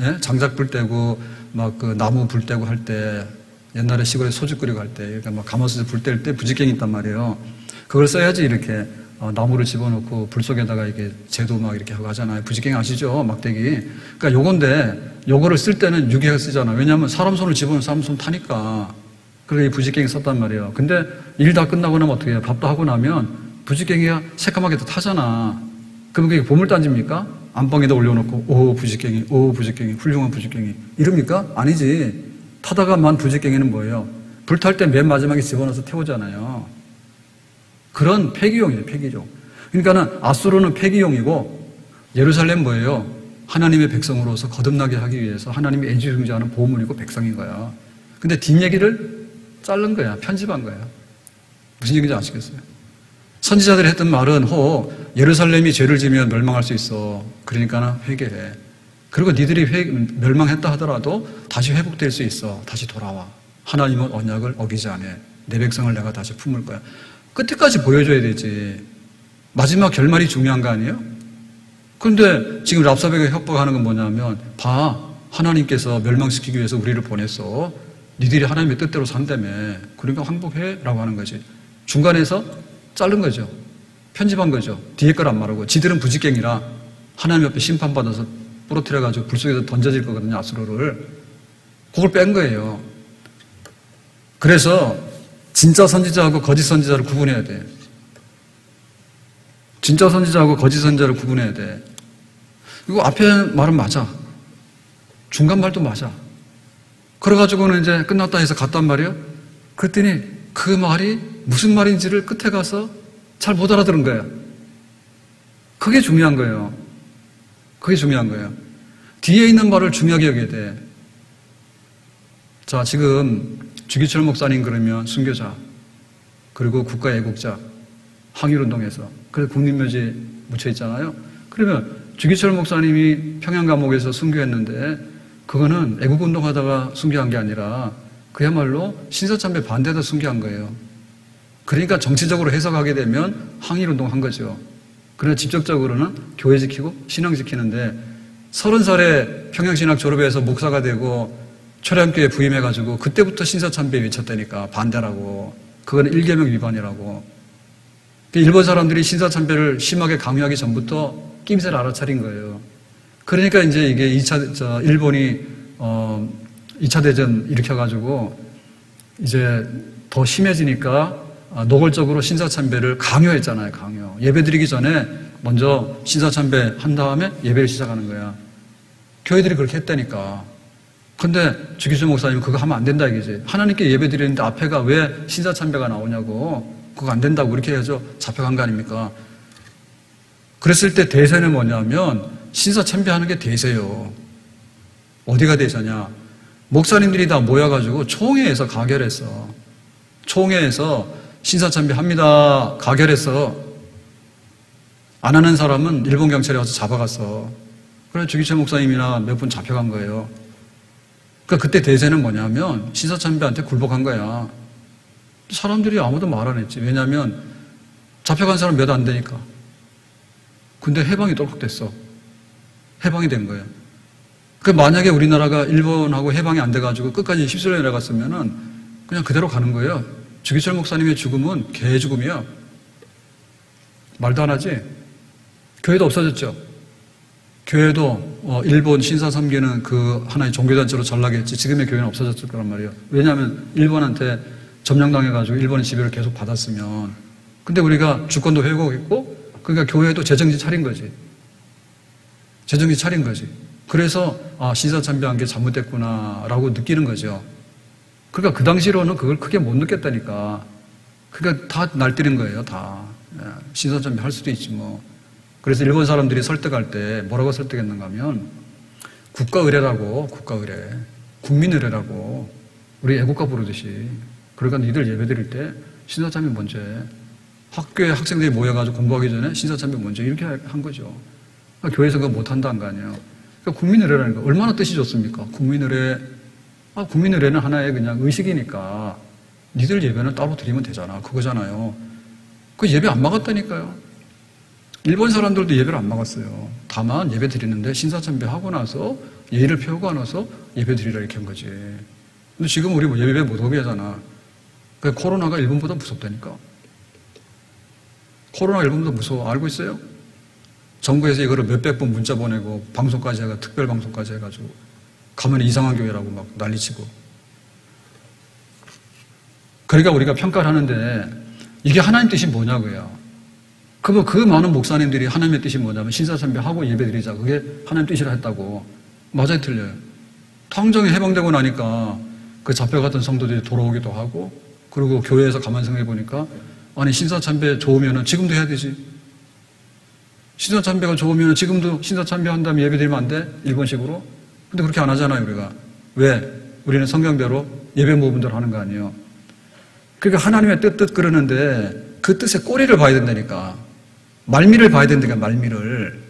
예? 장작 불 떼고, 막 그 나무 불 떼고 할 때, 옛날에 시골에 소주 끓이고 할 때, 그러니까 막 가마솥에 불 뗄 때 부직갱이 있단 말이에요. 그걸 써야지 이렇게 나무를 집어넣고 불 속에다가 이게 재도 막 이렇게 하고 하잖아요. 부직갱이 아시죠? 막대기. 그러니까 요건데, 요거를 쓸 때는 유기가 쓰잖아요. 왜냐하면 사람 손을 집어넣으면 사람 손 타니까. 그래서 이 부직갱이 썼단 말이에요. 근데 일 다 끝나고 나면 어떻게 해요? 밥도 하고 나면 부직갱이가 새까맣게 또 타잖아. 그럼 그게 보물단지입니까? 안방에다 올려놓고 오 부직갱이, 오 부직갱이, 훌륭한 부직갱이 이럽니까? 아니지. 타다가 만 부직갱이는 뭐예요? 불탈 때 맨 마지막에 집어넣어서 태우잖아요. 그런 폐기용이에요. 폐기용. 그러니까는 아수르는 폐기용이고 예루살렘 뭐예요? 하나님의 백성으로서 거듭나게 하기 위해서 하나님이 애지중지하는 보물이고 백성인 거야. 근데 뒷얘기를 자른 거야. 편집한 거야. 무슨 얘기인지 아시겠어요? 선지자들이 했던 말은 예루살렘이 죄를 지면 멸망할 수 있어. 그러니까 회개해. 그리고 니들이 멸망했다 하더라도 다시 회복될 수 있어. 다시 돌아와. 하나님은 언약을 어기지 않아. 내 백성을 내가 다시 품을 거야. 끝에까지 보여줘야 되지. 마지막 결말이 중요한 거 아니에요? 그런데 지금 랍사백에 협박하는 건 뭐냐면 하나님께서 멸망시키기 위해서 우리를 보냈어. 니들이 하나님의 뜻대로 산다며. 그러니까 항복해 라고 하는 거지. 중간에서 자른 거죠. 편집한 거죠. 뒤에 걸 안 말하고. 지들은 부직갱이라 하나님 옆에 심판받아서 부러뜨려가지고 불 속에서 던져질 거거든요. 아수르를. 그걸 뺀 거예요. 그래서 진짜 선지자하고 거짓 선지자를 구분해야 돼. 진짜 선지자하고 거짓 선지자를 구분해야 돼. 이거 앞에 말은 맞아. 중간 말도 맞아. 그래가지고는 이제 끝났다 해서 갔단 말이에요. 그랬더니 그 말이 무슨 말인지를 끝에 가서 잘 못 알아들은 거예요. 그게 중요한 거예요. 그게 중요한 거예요. 뒤에 있는 말을 중요하게 여겨야 돼. 자, 지금 주기철 목사님 그러면 순교자, 그리고 국가애국자, 항일운동에서, 그래서 국립묘지 묻혀 있잖아요. 그러면 주기철 목사님이 평양감옥에서 순교했는데 그거는 애국운동하다가 순교한 게 아니라 그야말로 신사참배 반대하다 순교한 거예요. 그러니까 정치적으로 해석하게 되면 항일운동 한 거죠. 그러나 직접적으로는 교회 지키고 신앙 지키는데 30살에 평양신학 졸업해서 목사가 되고 초량교회 부임해가지고 그때부터 신사참배에 외쳤다니까. 반대라고. 그건 일계명 위반이라고. 일본 사람들이 신사참배를 심하게 강요하기 전부터 낌새를 알아차린 거예요. 그러니까 이제 이게 일본이 2차 대전 일으켜가지고 이제 더 심해지니까 노골적으로 신사참배를 강요했잖아요. 강요. 예배드리기 전에 먼저 신사참배 한 다음에 예배를 시작하는 거야. 교회들이 그렇게 했다니까. 근데 주기철 목사님은 그거 하면 안 된다 이거지. 하나님께 예배드리는데 앞에가 왜 신사참배가 나오냐고. 그거 안 된다고 이렇게 해야죠. 잡혀간 거 아닙니까? 그랬을 때 대세는 뭐냐면 신사참배하는 게 대세요. 어디가 대세냐? 목사님들이 다 모여가지고 총회에서 가결했어. 총회에서 신사참배합니다. 가결해서 안 하는 사람은 일본 경찰에 와서 잡아갔어. 그래서 주기철 목사님이나 몇 분 잡혀간 거예요. 그러니까 그때 대세는 뭐냐면 신사참배한테 굴복한 거야. 사람들이 아무도 말 안 했지. 왜냐하면 잡혀간 사람 몇 안 되니까. 근데 해방이 똘컥 됐어. 해방이 된 거예요. 그 만약에 우리나라가 일본하고 해방이 안 돼가지고 끝까지 휩쓸려 내려갔으면은 그냥 그대로 가는 거예요. 주기철 목사님의 죽음은 개 죽음이야. 말도 안 하지? 교회도 없어졌죠. 교회도 일본 신사 섬기는 그 하나의 종교단체로 전락했지. 지금의 교회는 없어졌을 거란 말이에요. 왜냐하면 일본한테 점령당해가지고 일본의 지배를 계속 받았으면. 근데 우리가 주권도 회복했고, 그러니까 교회도 재정신 차린 거지. 재정신 차린 거지. 그래서 신사참배한 게 잘못됐구나라고 느끼는 거죠. 그러니까 그 당시로는 그걸 크게 못 느꼈다니까. 그러니까 다 날뛰는 거예요. 다. 신사참배 할 수도 있지 뭐. 그래서 일본 사람들이 설득할 때 뭐라고 설득했는가 하면 국가의례라고. 국가의례. 국민의례라고. 우리 애국가 부르듯이. 그러니까 니들 예배드릴 때 신사참배 먼저 해. 학교에 학생들이 모여가지고 공부하기 전에 신사참배 먼저 이렇게 한 거죠. 그러니까 교회에서 그거 못한다 한 거 아니에요. 그러니까 국민의례라는 거 얼마나 뜻이 좋습니까? 국민의례. 국민의례는 하나의 그냥 의식이니까 니들 예배는 따로 드리면 되잖아. 그거잖아요. 그 예배 안 막았다니까요. 일본 사람들도 예배를 안 막았어요. 다만 예배 드리는데 신사참배 하고 나서 예의를 펴고 나서 예배 드리라 이렇게 한 거지. 근데 지금 우리 뭐 예배 못 오게 하잖아. 그러니까 코로나가 일본보다 무섭다니까. 코로나가 일본보다 무서워. 알고 있어요? 정부에서 이거를 몇백 번 문자 보내고 방송까지 해가지고 특별 방송까지 해가지고 가면 이상한 교회라고 막 난리치고. 그러니까 우리가 평가를 하는데 이게 하나님 뜻이 뭐냐고요. 그러면 그 많은 목사님들이 하나님의 뜻이 뭐냐면 신사참배하고 예배드리자. 그게 하나님 뜻이라 했다고. 맞아요, 틀려요? 탕정이 해방되고 나니까 그 잡혀갔던 성도들이 돌아오기도 하고, 그리고 교회에서 가만히 생각해 보니까, 아니, 신사참배 좋으면은 지금도 해야 되지. 신사참배가 좋으면 지금도 신사참배 한 다음에 예배드리면 안 돼? 일본식으로? 근데 그렇게 안 하잖아요, 우리가. 왜? 우리는 성경대로 예배 모분대로 하는 거 아니에요. 그러니까 하나님의 뜻 그러는데 그 뜻의 꼬리를 봐야 된다니까. 말미를 봐야 된다니까, 말미를.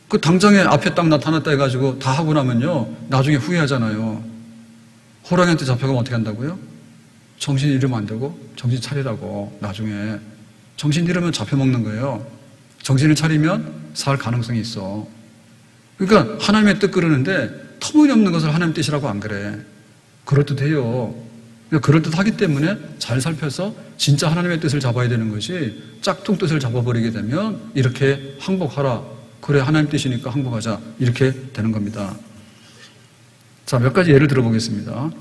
그 당장에 앞에 딱 나타났다 해가지고 다 하고 나면요, 나중에 후회하잖아요. 호랑이한테 잡혀가면 어떻게 한다고요? 정신 잃으면 안 되고, 정신 차리라고, 나중에. 정신 잃으면 잡혀먹는 거예요. 정신을 차리면 살 가능성이 있어. 그러니까 하나님의 뜻 그러는데 터무니없는 것을 하나님 뜻이라고 안 그래. 그럴듯해요. 그럴듯하기 때문에 잘 살펴서 진짜 하나님의 뜻을 잡아야 되는 것이, 짝퉁 뜻을 잡아버리게 되면 이렇게 항복하라. 그래, 하나님 뜻이니까 항복하자. 이렇게 되는 겁니다. 자, 몇 가지 예를 들어보겠습니다.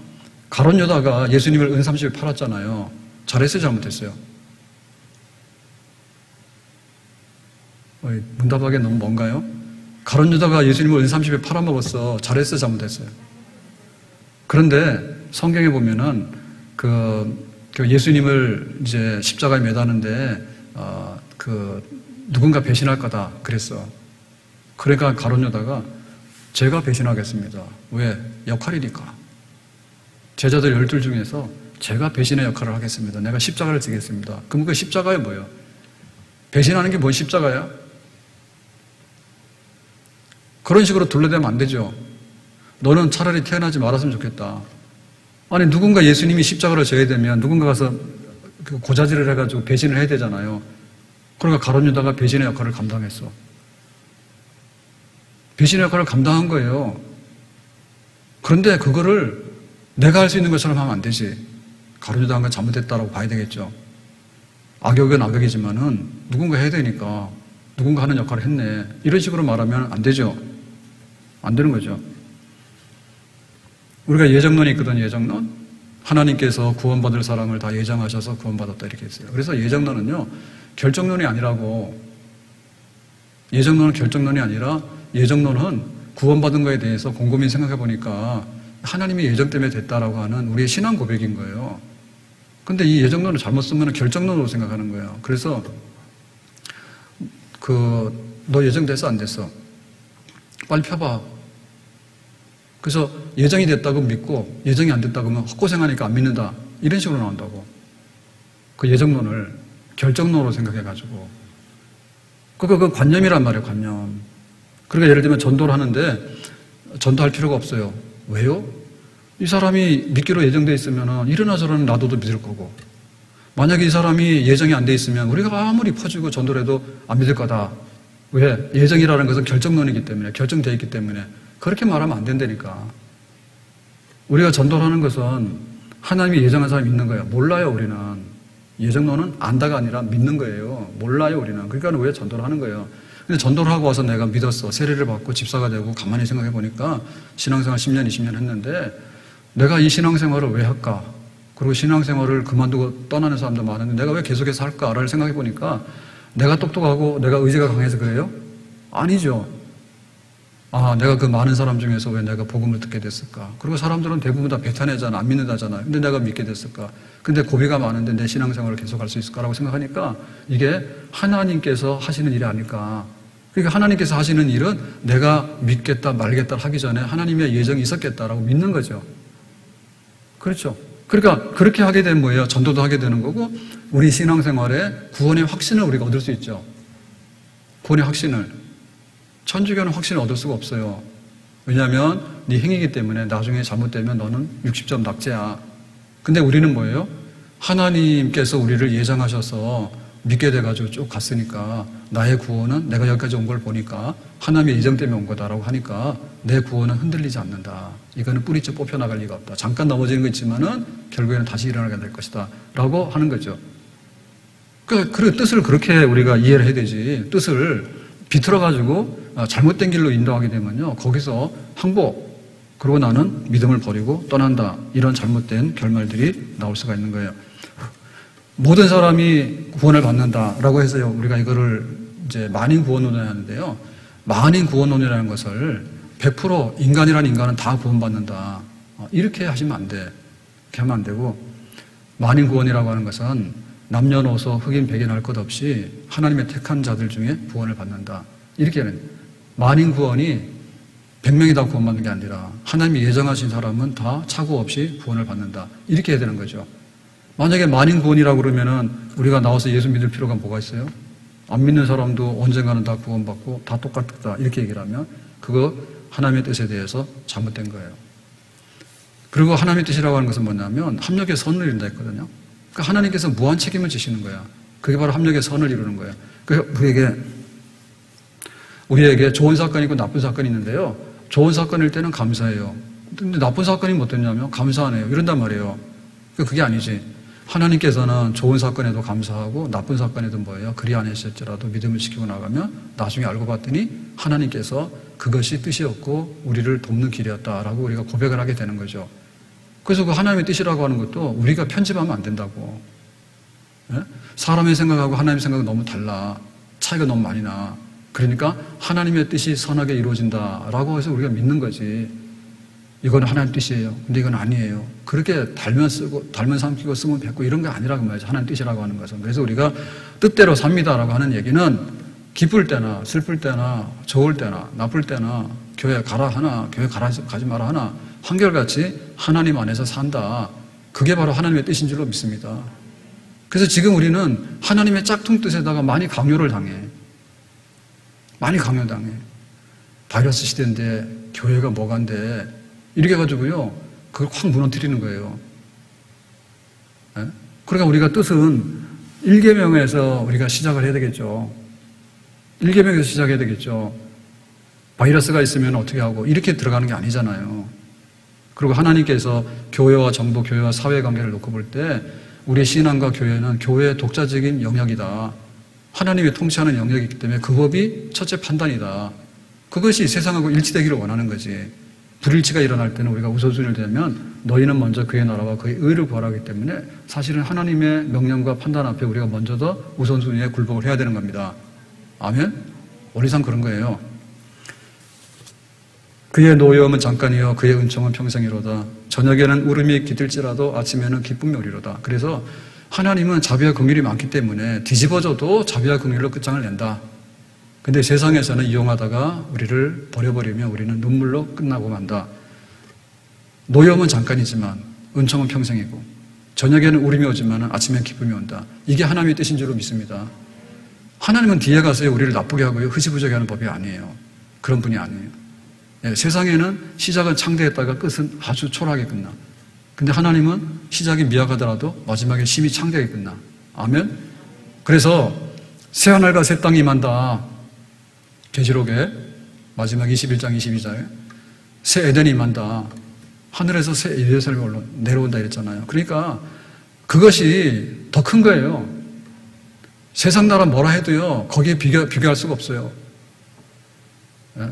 가룟 유다가 예수님을 은 30에 팔았잖아요. 잘했어요, 잘못했어요? 문답하기 너무 먼가요? 가룟 유다가 예수님을 은 30에 팔아먹었어. 잘했어요, 잘못했어요? 그런데 성경에 보면은 그 예수님을 이제 십자가에 매다는데 누군가 배신할 거다 그랬어. 그러니까 가룟 유다가 제가 배신하겠습니다. 왜? 역할이니까. 제자들 12 중에서 제가 배신의 역할을 하겠습니다. 내가 십자가를 지겠습니다. 그럼 그 십자가에 뭐예요? 배신하는 게 뭔 십자가야? 그런 식으로 둘러대면 안 되죠. 너는 차라리 태어나지 말았으면 좋겠다. 아니, 누군가 예수님이 십자가를 져야 되면 누군가 가서 고자질을 해가지고 배신을 해야 되잖아요. 그러니까 가룟 유다가 배신의 역할을 감당했어. 배신의 역할을 감당한 거예요. 그런데 그거를 내가 할 수 있는 것처럼 하면 안 되지. 가룟 유다가 잘못했다라고 봐야 되겠죠. 악역은 악역이지만은 누군가 해야 되니까 누군가 하는 역할을 했네. 이런 식으로 말하면 안 되죠. 안 되는 거죠. 우리가 예정론이 있거든, 예정론. 하나님께서 구원받을 사람을 다 예정하셔서 구원받았다 이렇게 했어요. 그래서 예정론은요, 결정론이 아니라고. 예정론은 결정론이 아니라 예정론은 구원받은 거에 대해서 곰곰이 생각해 보니까 하나님의 예정 때문에 됐다라고 하는 우리의 신앙 고백인 거예요. 근데 이 예정론을 잘못 쓰면 결정론으로 생각하는 거예요. 그래서 너 예정됐어, 안 됐어? 빨리 펴봐. 그래서 예정이 됐다고 믿고 예정이 안 됐다고 하면 헛고생하니까 안 믿는다. 이런 식으로 나온다고. 그 예정론을 결정론으로 생각해가지고. 그거 관념이란 말이에요, 관념. 그러니까 예를 들면 전도를 하는데 전도할 필요가 없어요. 왜요? 이 사람이 믿기로 예정되어 있으면 이러나 저러나 놔둬도 믿을 거고, 만약에 이 사람이 예정이 안 돼 있으면 우리가 아무리 퍼주고 전도를 해도 안 믿을 거다. 왜? 예정이라는 것은 결정론이기 때문에, 결정되어 있기 때문에. 그렇게 말하면 안 된다니까. 우리가 전도를 하는 것은 하나님이 예정한 사람이 믿는 거예요. 몰라요, 우리는. 예정론은 안다가 아니라 믿는 거예요. 몰라요, 우리는. 그러니까 왜 전도를 하는 거예요. 근데 전도를 하고 와서 내가 믿었어. 세례를 받고 집사가 되고 가만히 생각해 보니까 신앙생활 10년, 20년 했는데 내가 이 신앙생활을 왜 할까? 그리고 신앙생활을 그만두고 떠나는 사람도 많은데 내가 왜 계속해서 할까를 생각해 보니까 내가 똑똑하고 내가 의지가 강해서 그래요? 아니죠. 내가 그 많은 사람 중에서 왜 내가 복음을 듣게 됐을까? 그리고 사람들은 대부분 다 배타내잖아. 안 믿는다잖아. 근데 내가 믿게 됐을까? 근데 고비가 많은데 내 신앙생활을 계속할 수 있을까라고 생각하니까 이게 하나님께서 하시는 일이 아닐까. 그러니까 하나님께서 하시는 일은 내가 믿겠다 말겠다 하기 전에 하나님의 예정이 있었겠다라고 믿는 거죠. 그렇죠. 그러니까 그렇게 하게 되면 뭐예요? 전도도 하게 되는 거고 우리 신앙생활에 구원의 확신을 우리가 얻을 수 있죠. 구원의 확신을. 천주교는 확신을 얻을 수가 없어요. 왜냐하면 네 행위이기 때문에 나중에 잘못되면 너는 60점 낙제야. 근데 우리는 뭐예요? 하나님께서 우리를 예정하셔서 믿게 돼가지고 쭉 갔으니까 나의 구원은 내가 여기까지 온 걸 보니까 하나님의 예정 때문에 온 거다라고 하니까 내 구원은 흔들리지 않는다. 이거는 뿌리째 뽑혀나갈 리가 없다. 잠깐 넘어지는 거 있지만은 결국에는 다시 일어나게 될 것이다. 라고 하는 거죠. 그 뜻을 그렇게 우리가 이해를 해야 되지. 뜻을 비틀어가지고 잘못된 길로 인도하게 되면요. 거기서 항복, 그러고 나는 믿음을 버리고 떠난다. 이런 잘못된 결말들이 나올 수가 있는 거예요. 모든 사람이 구원을 받는다라고 해서요. 우리가 이거를 이제 만인 구원론을 하는데요. 만인 구원론이라는 것을 100% 인간이라는 인간은 다 구원받는다. 이렇게 하시면 안 돼. 이렇게 하면 안 되고, 만인 구원이라고 하는 것은 남녀노소 흑인 백인 할 것 없이 하나님의 택한 자들 중에 구원을 받는다. 이렇게 하는 거예요. 만인 구원이 100명이 다 구원받는 게 아니라 하나님이 예정하신 사람은 다 착오 없이 구원을 받는다. 이렇게 해야 되는 거죠. 만약에 만인 구원이라고 그러면은 우리가 나와서 예수 믿을 필요가 뭐가 있어요? 안 믿는 사람도 언젠가는 다 구원받고 다 똑같다. 이렇게 얘기를 하면 그거 하나님의 뜻에 대해서 잘못된 거예요. 그리고 하나님의 뜻이라고 하는 것은 뭐냐면 합력의 선을 이룬다 했거든요. 그러니까 하나님께서 무한 책임을 지시는 거야. 그게 바로 합력의 선을 이루는 거예요. 우리에게 좋은 사건이 있고 나쁜 사건이 있는데요. 좋은 사건일 때는 감사해요. 근데 나쁜 사건이 뭐 됐냐면 감사하네요. 이런단 말이에요. 그게 아니지. 하나님께서는 좋은 사건에도 감사하고 나쁜 사건에도 뭐예요? 그리 아니실지라도 믿음을 지키고 나가면 나중에 알고 봤더니 하나님께서 그것이 뜻이었고 우리를 돕는 길이었다라고 우리가 고백을 하게 되는 거죠. 그래서 그 하나님의 뜻이라고 하는 것도 우리가 편집하면 안 된다고. 예? 사람의 생각하고 하나님의 생각은 너무 달라. 차이가 너무 많이 나. 그러니까 하나님의 뜻이 선하게 이루어진다라고 해서 우리가 믿는 거지. 이건 하나님 뜻이에요. 근데 이건 아니에요. 그렇게 달면 쓰고, 달면 삼키고 쓰면 뱉고 이런 게 아니라고 말이죠. 하나님 뜻이라고 하는 것은. 그래서 우리가 뜻대로 삽니다라고 하는 얘기는 기쁠 때나 슬플 때나 좋을 때나 나쁠 때나 교회 가라 하나, 교회 가지 마라 하나, 한결같이 하나님 안에서 산다. 그게 바로 하나님의 뜻인 줄로 믿습니다. 그래서 지금 우리는 하나님의 짝퉁 뜻에다가 많이 강요를 당해. 많이 강요당해. 바이러스 시대인데 교회가 뭐간데 이렇게 해가지고요 그걸 확 무너뜨리는 거예요. 네? 그러니까 우리가 뜻은 1계명에서 우리가 시작을 해야 되겠죠. 1계명에서 시작해야 되겠죠. 바이러스가 있으면 어떻게 하고 이렇게 들어가는 게 아니잖아요. 그리고 하나님께서 교회와 정부, 교회와 사회관계를 놓고 볼 때 우리의 신앙과 교회는 교회의 독자적인 영역이다. 하나님이 통치하는 영역이기 때문에 그 법이 첫째 판단이다. 그것이 세상하고 일치되기를 원하는 거지. 불일치가 일어날 때는 우리가 우선순위를 두면 너희는 먼저 그의 나라와 그의 의를 구하라기 때문에 사실은 하나님의 명령과 판단 앞에 우리가 먼저 더 우선순위에 굴복을 해야 되는 겁니다. 아멘? 원리상 그런 거예요. 그의 노여움은 잠깐이요 그의 은총은 평생이로다. 저녁에는 울음이 깃들지라도 아침에는 기쁨이 오리로다. 그래서 하나님은 자비와 긍휼이 많기 때문에 뒤집어져도 자비와 긍휼로 끝장을 낸다. 근데 세상에서는 이용하다가 우리를 버려버리면 우리는 눈물로 끝나고 만다. 노여움은 잠깐이지만 은총은 평생이고 저녁에는 울음이 오지만 아침엔 기쁨이 온다. 이게 하나님의 뜻인 줄로 믿습니다. 하나님은 뒤에 가서 우리를 나쁘게 하고요 흐지부지하게 하는 법이 아니에요. 그런 분이 아니에요. 예, 세상에는 시작은 창대했다가 끝은 아주 초라하게 끝나. 근데 하나님은 시작이 미약하더라도 마지막에 심히 창대하게 끝나. 아멘? 그래서 새하늘과 새 땅이 임한다. 계시록에 마지막 21장 22절에 새 에덴이 임한다. 하늘에서 새 예루살렘이 내려온다 이랬잖아요. 그러니까 그것이 더 큰 거예요. 세상 나라 뭐라 해도요 거기에 비교할 수가 없어요. 예?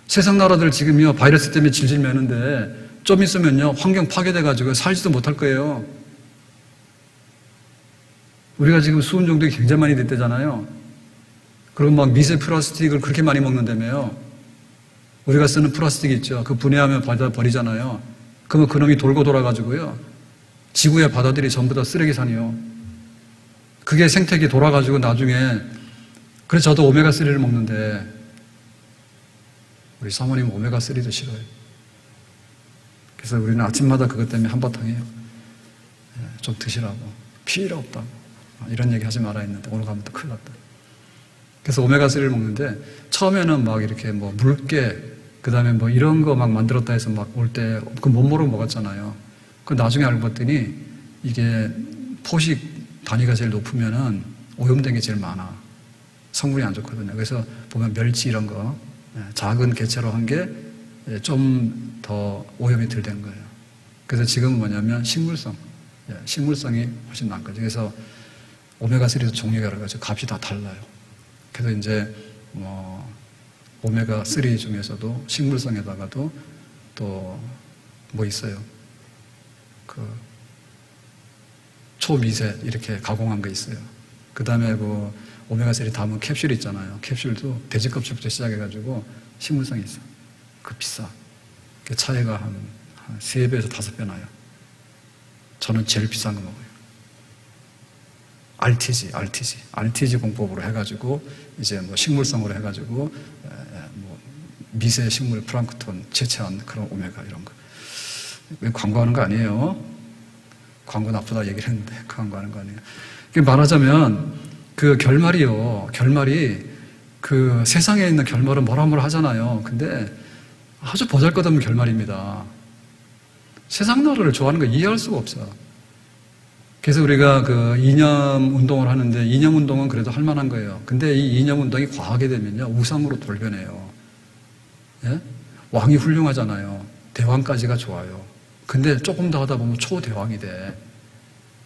세상 나라들 지금요 바이러스 때문에 질질 매는데 좀 있으면요 환경 파괴돼가지고 살지도 못할 거예요. 우리가 지금 수은 중독이 굉장히 많이 됐대잖아요. 그리고 막 미세 플라스틱을 그렇게 많이 먹는다며요. 우리가 쓰는 플라스틱 있죠. 그 분해하면 바다 버리잖아요. 그러면 그놈이 돌고 돌아가지고요 지구의 바다들이 전부 다 쓰레기산이요. 그게 생태계 돌아가지고 나중에 그래서 저도 오메가3를 먹는데 우리 사모님은 오메가3도 싫어요. 그래서 우리는 아침마다 그것 때문에 한바탕해요. 좀 드시라고. 필요 없다고. 이런 얘기 하지 말아 했는데 오늘 가면 또 큰일 났다. 그래서 오메가3를 먹는데 처음에는 막 이렇게 뭐 물개 그 다음에 뭐 이런 거 막 만들었다 해서 막 올 때 그 못 모르고 먹었잖아요. 그 나중에 알고 봤더니 이게 포식 단위가 제일 높으면은 오염된 게 제일 많아. 성분이 안 좋거든요. 그래서 보면 멸치 이런 거 작은 개체로 한 게 좀 더 오염이 덜 된 거예요. 그래서 지금은 뭐냐면 식물성이 훨씬 난 거죠. 그래서 오메가3도 종류가 여러 가지 값이 다 달라요. 그래서 이제 오메가3 중에서도 식물성에다가도 또 뭐 있어요. 그 초미세 이렇게 가공한 거 있어요. 그 다음에 그 오메가3 담은 캡슐 있잖아요. 캡슐도 돼지 껍질부터 시작해가지고 식물성이 있어. 그 비싸. 그 차이가 한 3배에서 5배 나요. 저는 제일 비싼 거 먹어요. RTG 공법으로 해가지고 이제 뭐 식물성으로 해가지고 뭐 미세 식물 플랑크톤 채취한 그런 오메가 이런 거. 왜 광고하는 거 아니에요? 광고 나쁘다 얘기를 했는데 광고하는 거 아니에요. 말하자면 그 결말이 그 세상에 있는 결말은 뭐라 하잖아요. 근데 아주 보잘것없는 결말입니다. 세상 나라를 좋아하는 거 이해할 수가 없어. 그래서 우리가 그 이념 운동을 하는데 이념 운동은 그래도 할 만한 거예요. 근데 이 이념 운동이 과하게 되면요 우상으로 돌변해요. 예? 왕이 훌륭하잖아요. 대왕까지가 좋아요. 근데 조금 더 하다 보면 초대왕이 돼.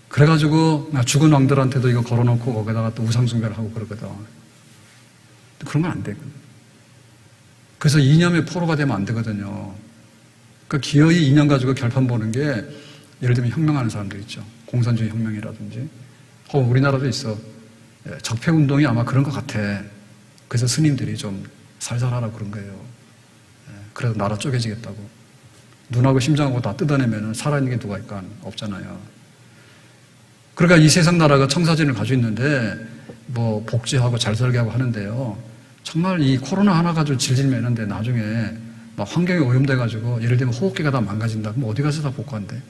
그래가지고 죽은 왕들한테도 이거 걸어놓고 거기다가 또 우상 숭배를 하고 그러거든. 그러면 안 되거든. 그래서 이념의 포로가 되면 안 되거든요. 그러니까 기어이 이념 가지고 결판 보는 게 예를 들면 혁명하는 사람들 있죠. 공산주의 혁명이라든지. 우리나라도 있어. 적폐운동이 아마 그런 것 같아. 그래서 스님들이 좀 살살하라고 그런 거예요. 그래서 나라 쪼개지겠다고. 눈하고 심장하고 다 뜯어내면 살아있는 게 누가 있까? 없잖아요. 그러니까 이 세상 나라가 청사진을 가지고 있는데 뭐 복지하고 잘 살게 하고 하는데요. 정말 이 코로나 하나 가지고 질질 매는데 나중에 막 환경이 오염돼가지고 예를 들면 호흡기가 다 망가진다. 그럼 어디 가서 다 복구한대?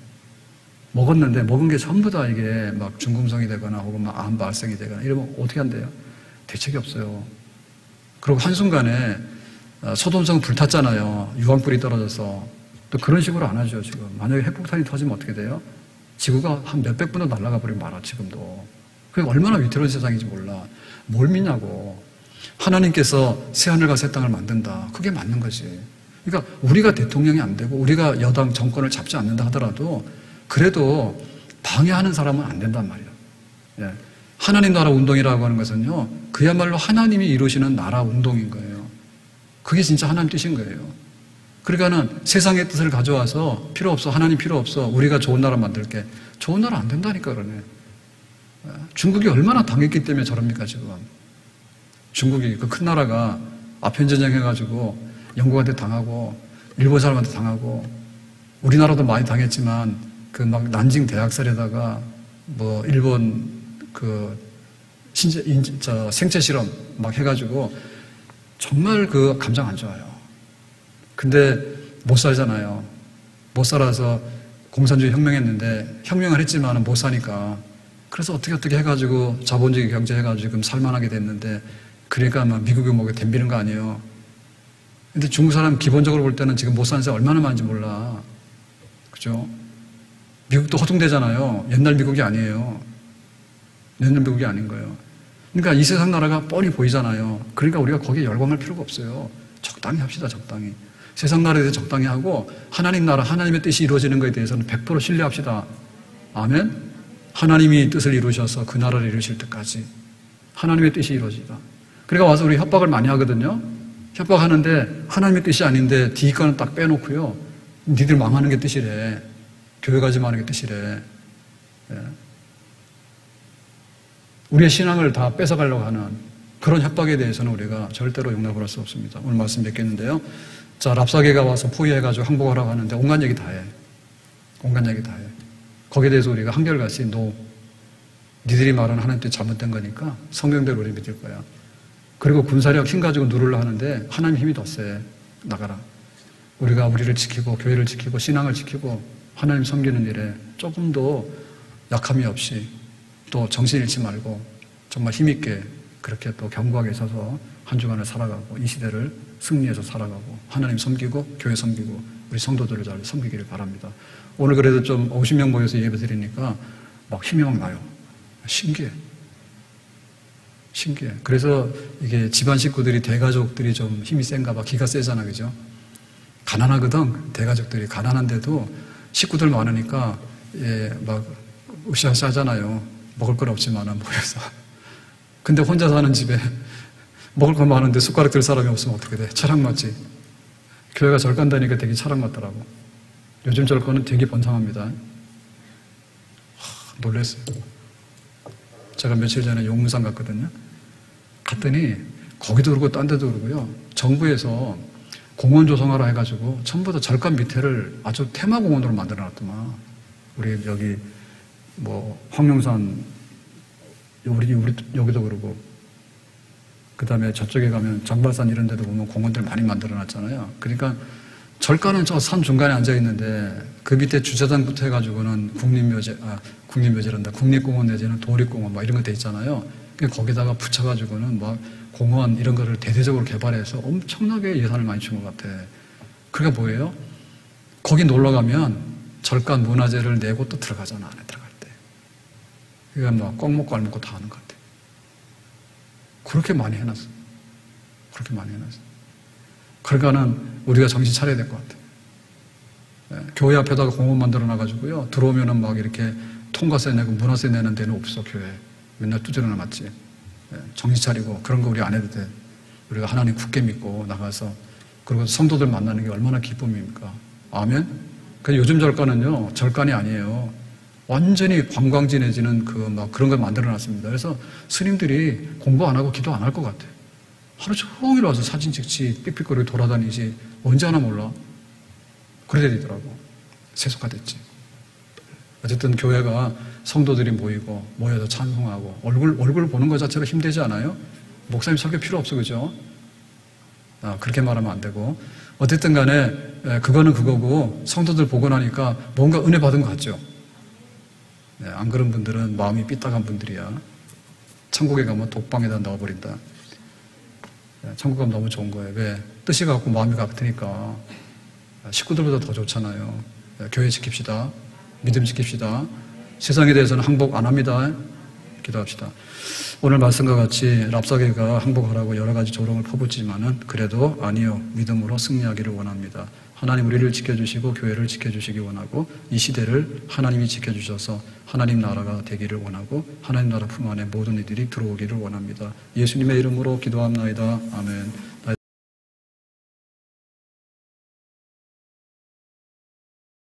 먹었는데 먹은 게 전부 다 이게 막 중금성이 되거나 혹은 막 암 발생이 되거나 이러면 어떻게 한대요? 대책이 없어요. 그리고 한순간에 소돔성 불탔잖아요. 유황불이 떨어져서. 또 그런 식으로 안 하죠, 지금. 만약에 핵폭탄이 터지면 어떻게 돼요? 지구가 한 몇백 분도 날아가 버리면 말아, 지금도. 그게 얼마나 위태로운 세상인지 몰라. 뭘 믿냐고. 하나님께서 새하늘과 새 땅을 만든다. 그게 맞는 거지. 그러니까 우리가 대통령이 안 되고 우리가 여당 정권을 잡지 않는다 하더라도 그래도 방해하는 사람은 안 된단 말이에요. 예. 하나님 나라 운동이라고 하는 것은요, 그야말로 하나님이 이루시는 나라 운동인 거예요. 그게 진짜 하나님 뜻인 거예요. 그러니까는 세상의 뜻을 가져와서 필요 없어, 하나님 필요 없어, 우리가 좋은 나라 만들게. 좋은 나라 안 된다니까 그러네. 중국이 얼마나 당했기 때문에 저럽니까 지금. 중국이 그 큰 나라가 아편전쟁 해가지고 영국한테 당하고 일본 사람한테 당하고 우리나라도 많이 당했지만 그 막 난징 대학살에다가 뭐 일본 그 생체 실험 막 해가지고 정말 그 감정 안 좋아요. 근데 못 살잖아요. 못 살아서 공산주의 혁명했는데 혁명을 했지만 못 사니까 그래서 어떻게 해가지고 자본주의 경제 해가지고 지금 살만하게 됐는데 그러니까 막 미국이 뭐게 덤비는 거 아니에요. 근데 중국 사람 기본적으로 볼 때는 지금 못 사는 사람 얼마나 많은지 몰라. 그죠? 미국도 허둥대잖아요. 옛날 미국이 아니에요. 옛날 미국이 아닌 거예요. 그러니까 이 세상 나라가 뻔히 보이잖아요. 그러니까 우리가 거기에 열광할 필요가 없어요. 적당히 합시다, 적당히. 세상 나라에 대해서 적당히 하고 하나님 나라, 하나님의 뜻이 이루어지는 것에 대해서는 100% 신뢰합시다. 아멘? 하나님이 뜻을 이루셔서 그 나라를 이루실 때까지 하나님의 뜻이 이루어지다. 그러니까 와서 우리 협박을 많이 하거든요. 협박하는데 하나님의 뜻이 아닌데 뒤 거는 딱 빼놓고요. 니들 망하는 게 뜻이래. 교회 가지 마는 게 뜻이래. 예. 우리의 신앙을 다 뺏어가려고 하는 그런 협박에 대해서는 우리가 절대로 용납을 할 수 없습니다. 오늘 말씀 맺겠는데요. 자, 랍사게가 와서 포위해가지고 항복하라고 하는데 온갖 얘기 다 해. 온갖 얘기 다 해. 거기에 대해서 우리가 한결같이 노. 니들이 말하는 하나님 뜻이 잘못된 거니까 성경대로 우리 믿을 거야. 그리고 군사력 힘 가지고 누르려 하는데 하나님 힘이 더 세. 나가라. 우리가 우리를 지키고 교회를 지키고 신앙을 지키고 하나님 섬기는 일에 조금 더 약함이 없이 또 정신 잃지 말고 정말 힘있게 그렇게 또 견고하게 서서 한 주간을 살아가고 이 시대를 승리해서 살아가고 하나님 섬기고 교회 섬기고 우리 성도들을 잘 섬기기를 바랍니다. 오늘 그래도 좀 50명 모여서 예배 드리니까 막 힘이 막 나요. 신기해. 그래서 이게 집안 식구들이 대가족들이 좀 힘이 센가 봐. 기가 세잖아, 그죠? 가난하거든. 대가족들이 가난한데도 식구들 많으니까 막 으쌰으쌰 하잖아요. 먹을 건 없지만 모여서. 근데 혼자 사는 집에 먹을 건 많은데 숟가락 들 사람이 없으면 어떻게 돼? 철학 맞지? 교회가 절 간다니까 되게 철학 맞더라고. 요즘 절거는 되게 번창합니다. 놀랐어요. 제가 며칠 전에 용문산 갔거든요. 갔더니 거기도 그러고 딴 데도 그러고요. 정부에서 공원 조성하라 해가지고 전부 다 절간 밑에를 아주 테마공원으로 만들어놨더만. 우리 여기 뭐 황룡산 우리 여기도 그러고, 그 다음에 저쪽에 가면 정발산 이런 데도 보면 공원들 많이 만들어놨잖아요. 그러니까 절간은 저 산 중간에 앉아 있는데 그 밑에 주차장부터 해가지고는 국립묘지란다. 국립공원 내지는 도립공원 막 이런 거 돼 있잖아요. 거기다가 붙여가지고는 막 공원 이런 거를 대대적으로 개발해서 엄청나게 예산을 많이 준 것 같아. 그러니까 뭐예요? 거기 놀러 가면 절간 문화재를 내고 또 들어가잖아, 안에 들어갈 때. 그러니까 막 꽉 먹고 알 먹고 다 하는 것 같아. 그렇게 많이 해놨어. 그렇게 많이 해놨어. 그러니까는 우리가 정신 차려야 될 것 같아. 교회 앞에다가 공원 만들어 놔가지고요. 들어오면은 막 이렇게 통과세 내고 문화세 내는 데는 없어, 교회. 맨날 두드려 놨지. 정신 차리고 그런 거 우리 안 해도 돼. 우리가 하나님 굳게 믿고 나가서, 그리고 성도들 만나는 게 얼마나 기쁨입니까? 아멘? 그 요즘 절간은요, 절간이 아니에요. 완전히 관광지 내지는 막 그런 걸 만들어 놨습니다. 그래서 스님들이 공부 안 하고 기도 안 할 것 같아. 하루 종일 와서 사진 찍지, 삑삑거리고 돌아다니지, 언제 하나 몰라. 그래 되더라고. 세속화됐지. 어쨌든 교회가 성도들이 모여서 찬송하고, 얼굴 보는 것 자체로 힘들지 않아요? 목사님 설교 필요 없어, 그죠? 그렇게 말하면 안 되고. 어쨌든 간에, 그거는 그거고, 성도들 보고 나니까 뭔가 은혜 받은 것 같죠? 안 그런 분들은 마음이 삐딱한 분들이야. 천국에 가면 독방에다 넣어버린다. 천국 가면 너무 좋은 거예요. 왜? 뜻이 같고 마음이 같으니까. 식구들보다 더 좋잖아요. 교회 지킵시다. 믿음 지킵시다. 세상에 대해서는 항복 안 합니다. 기도합시다. 오늘 말씀과 같이 랍사게가 항복하라고 여러 가지 조롱을 퍼붓지만은 그래도 아니요. 믿음으로 승리하기를 원합니다. 하나님 우리를 지켜주시고 교회를 지켜주시기 원하고, 이 시대를 하나님이 지켜주셔서 하나님 나라가 되기를 원하고, 하나님 나라 품 안에 모든 이들이 들어오기를 원합니다. 예수님의 이름으로 기도합나이다. 아멘.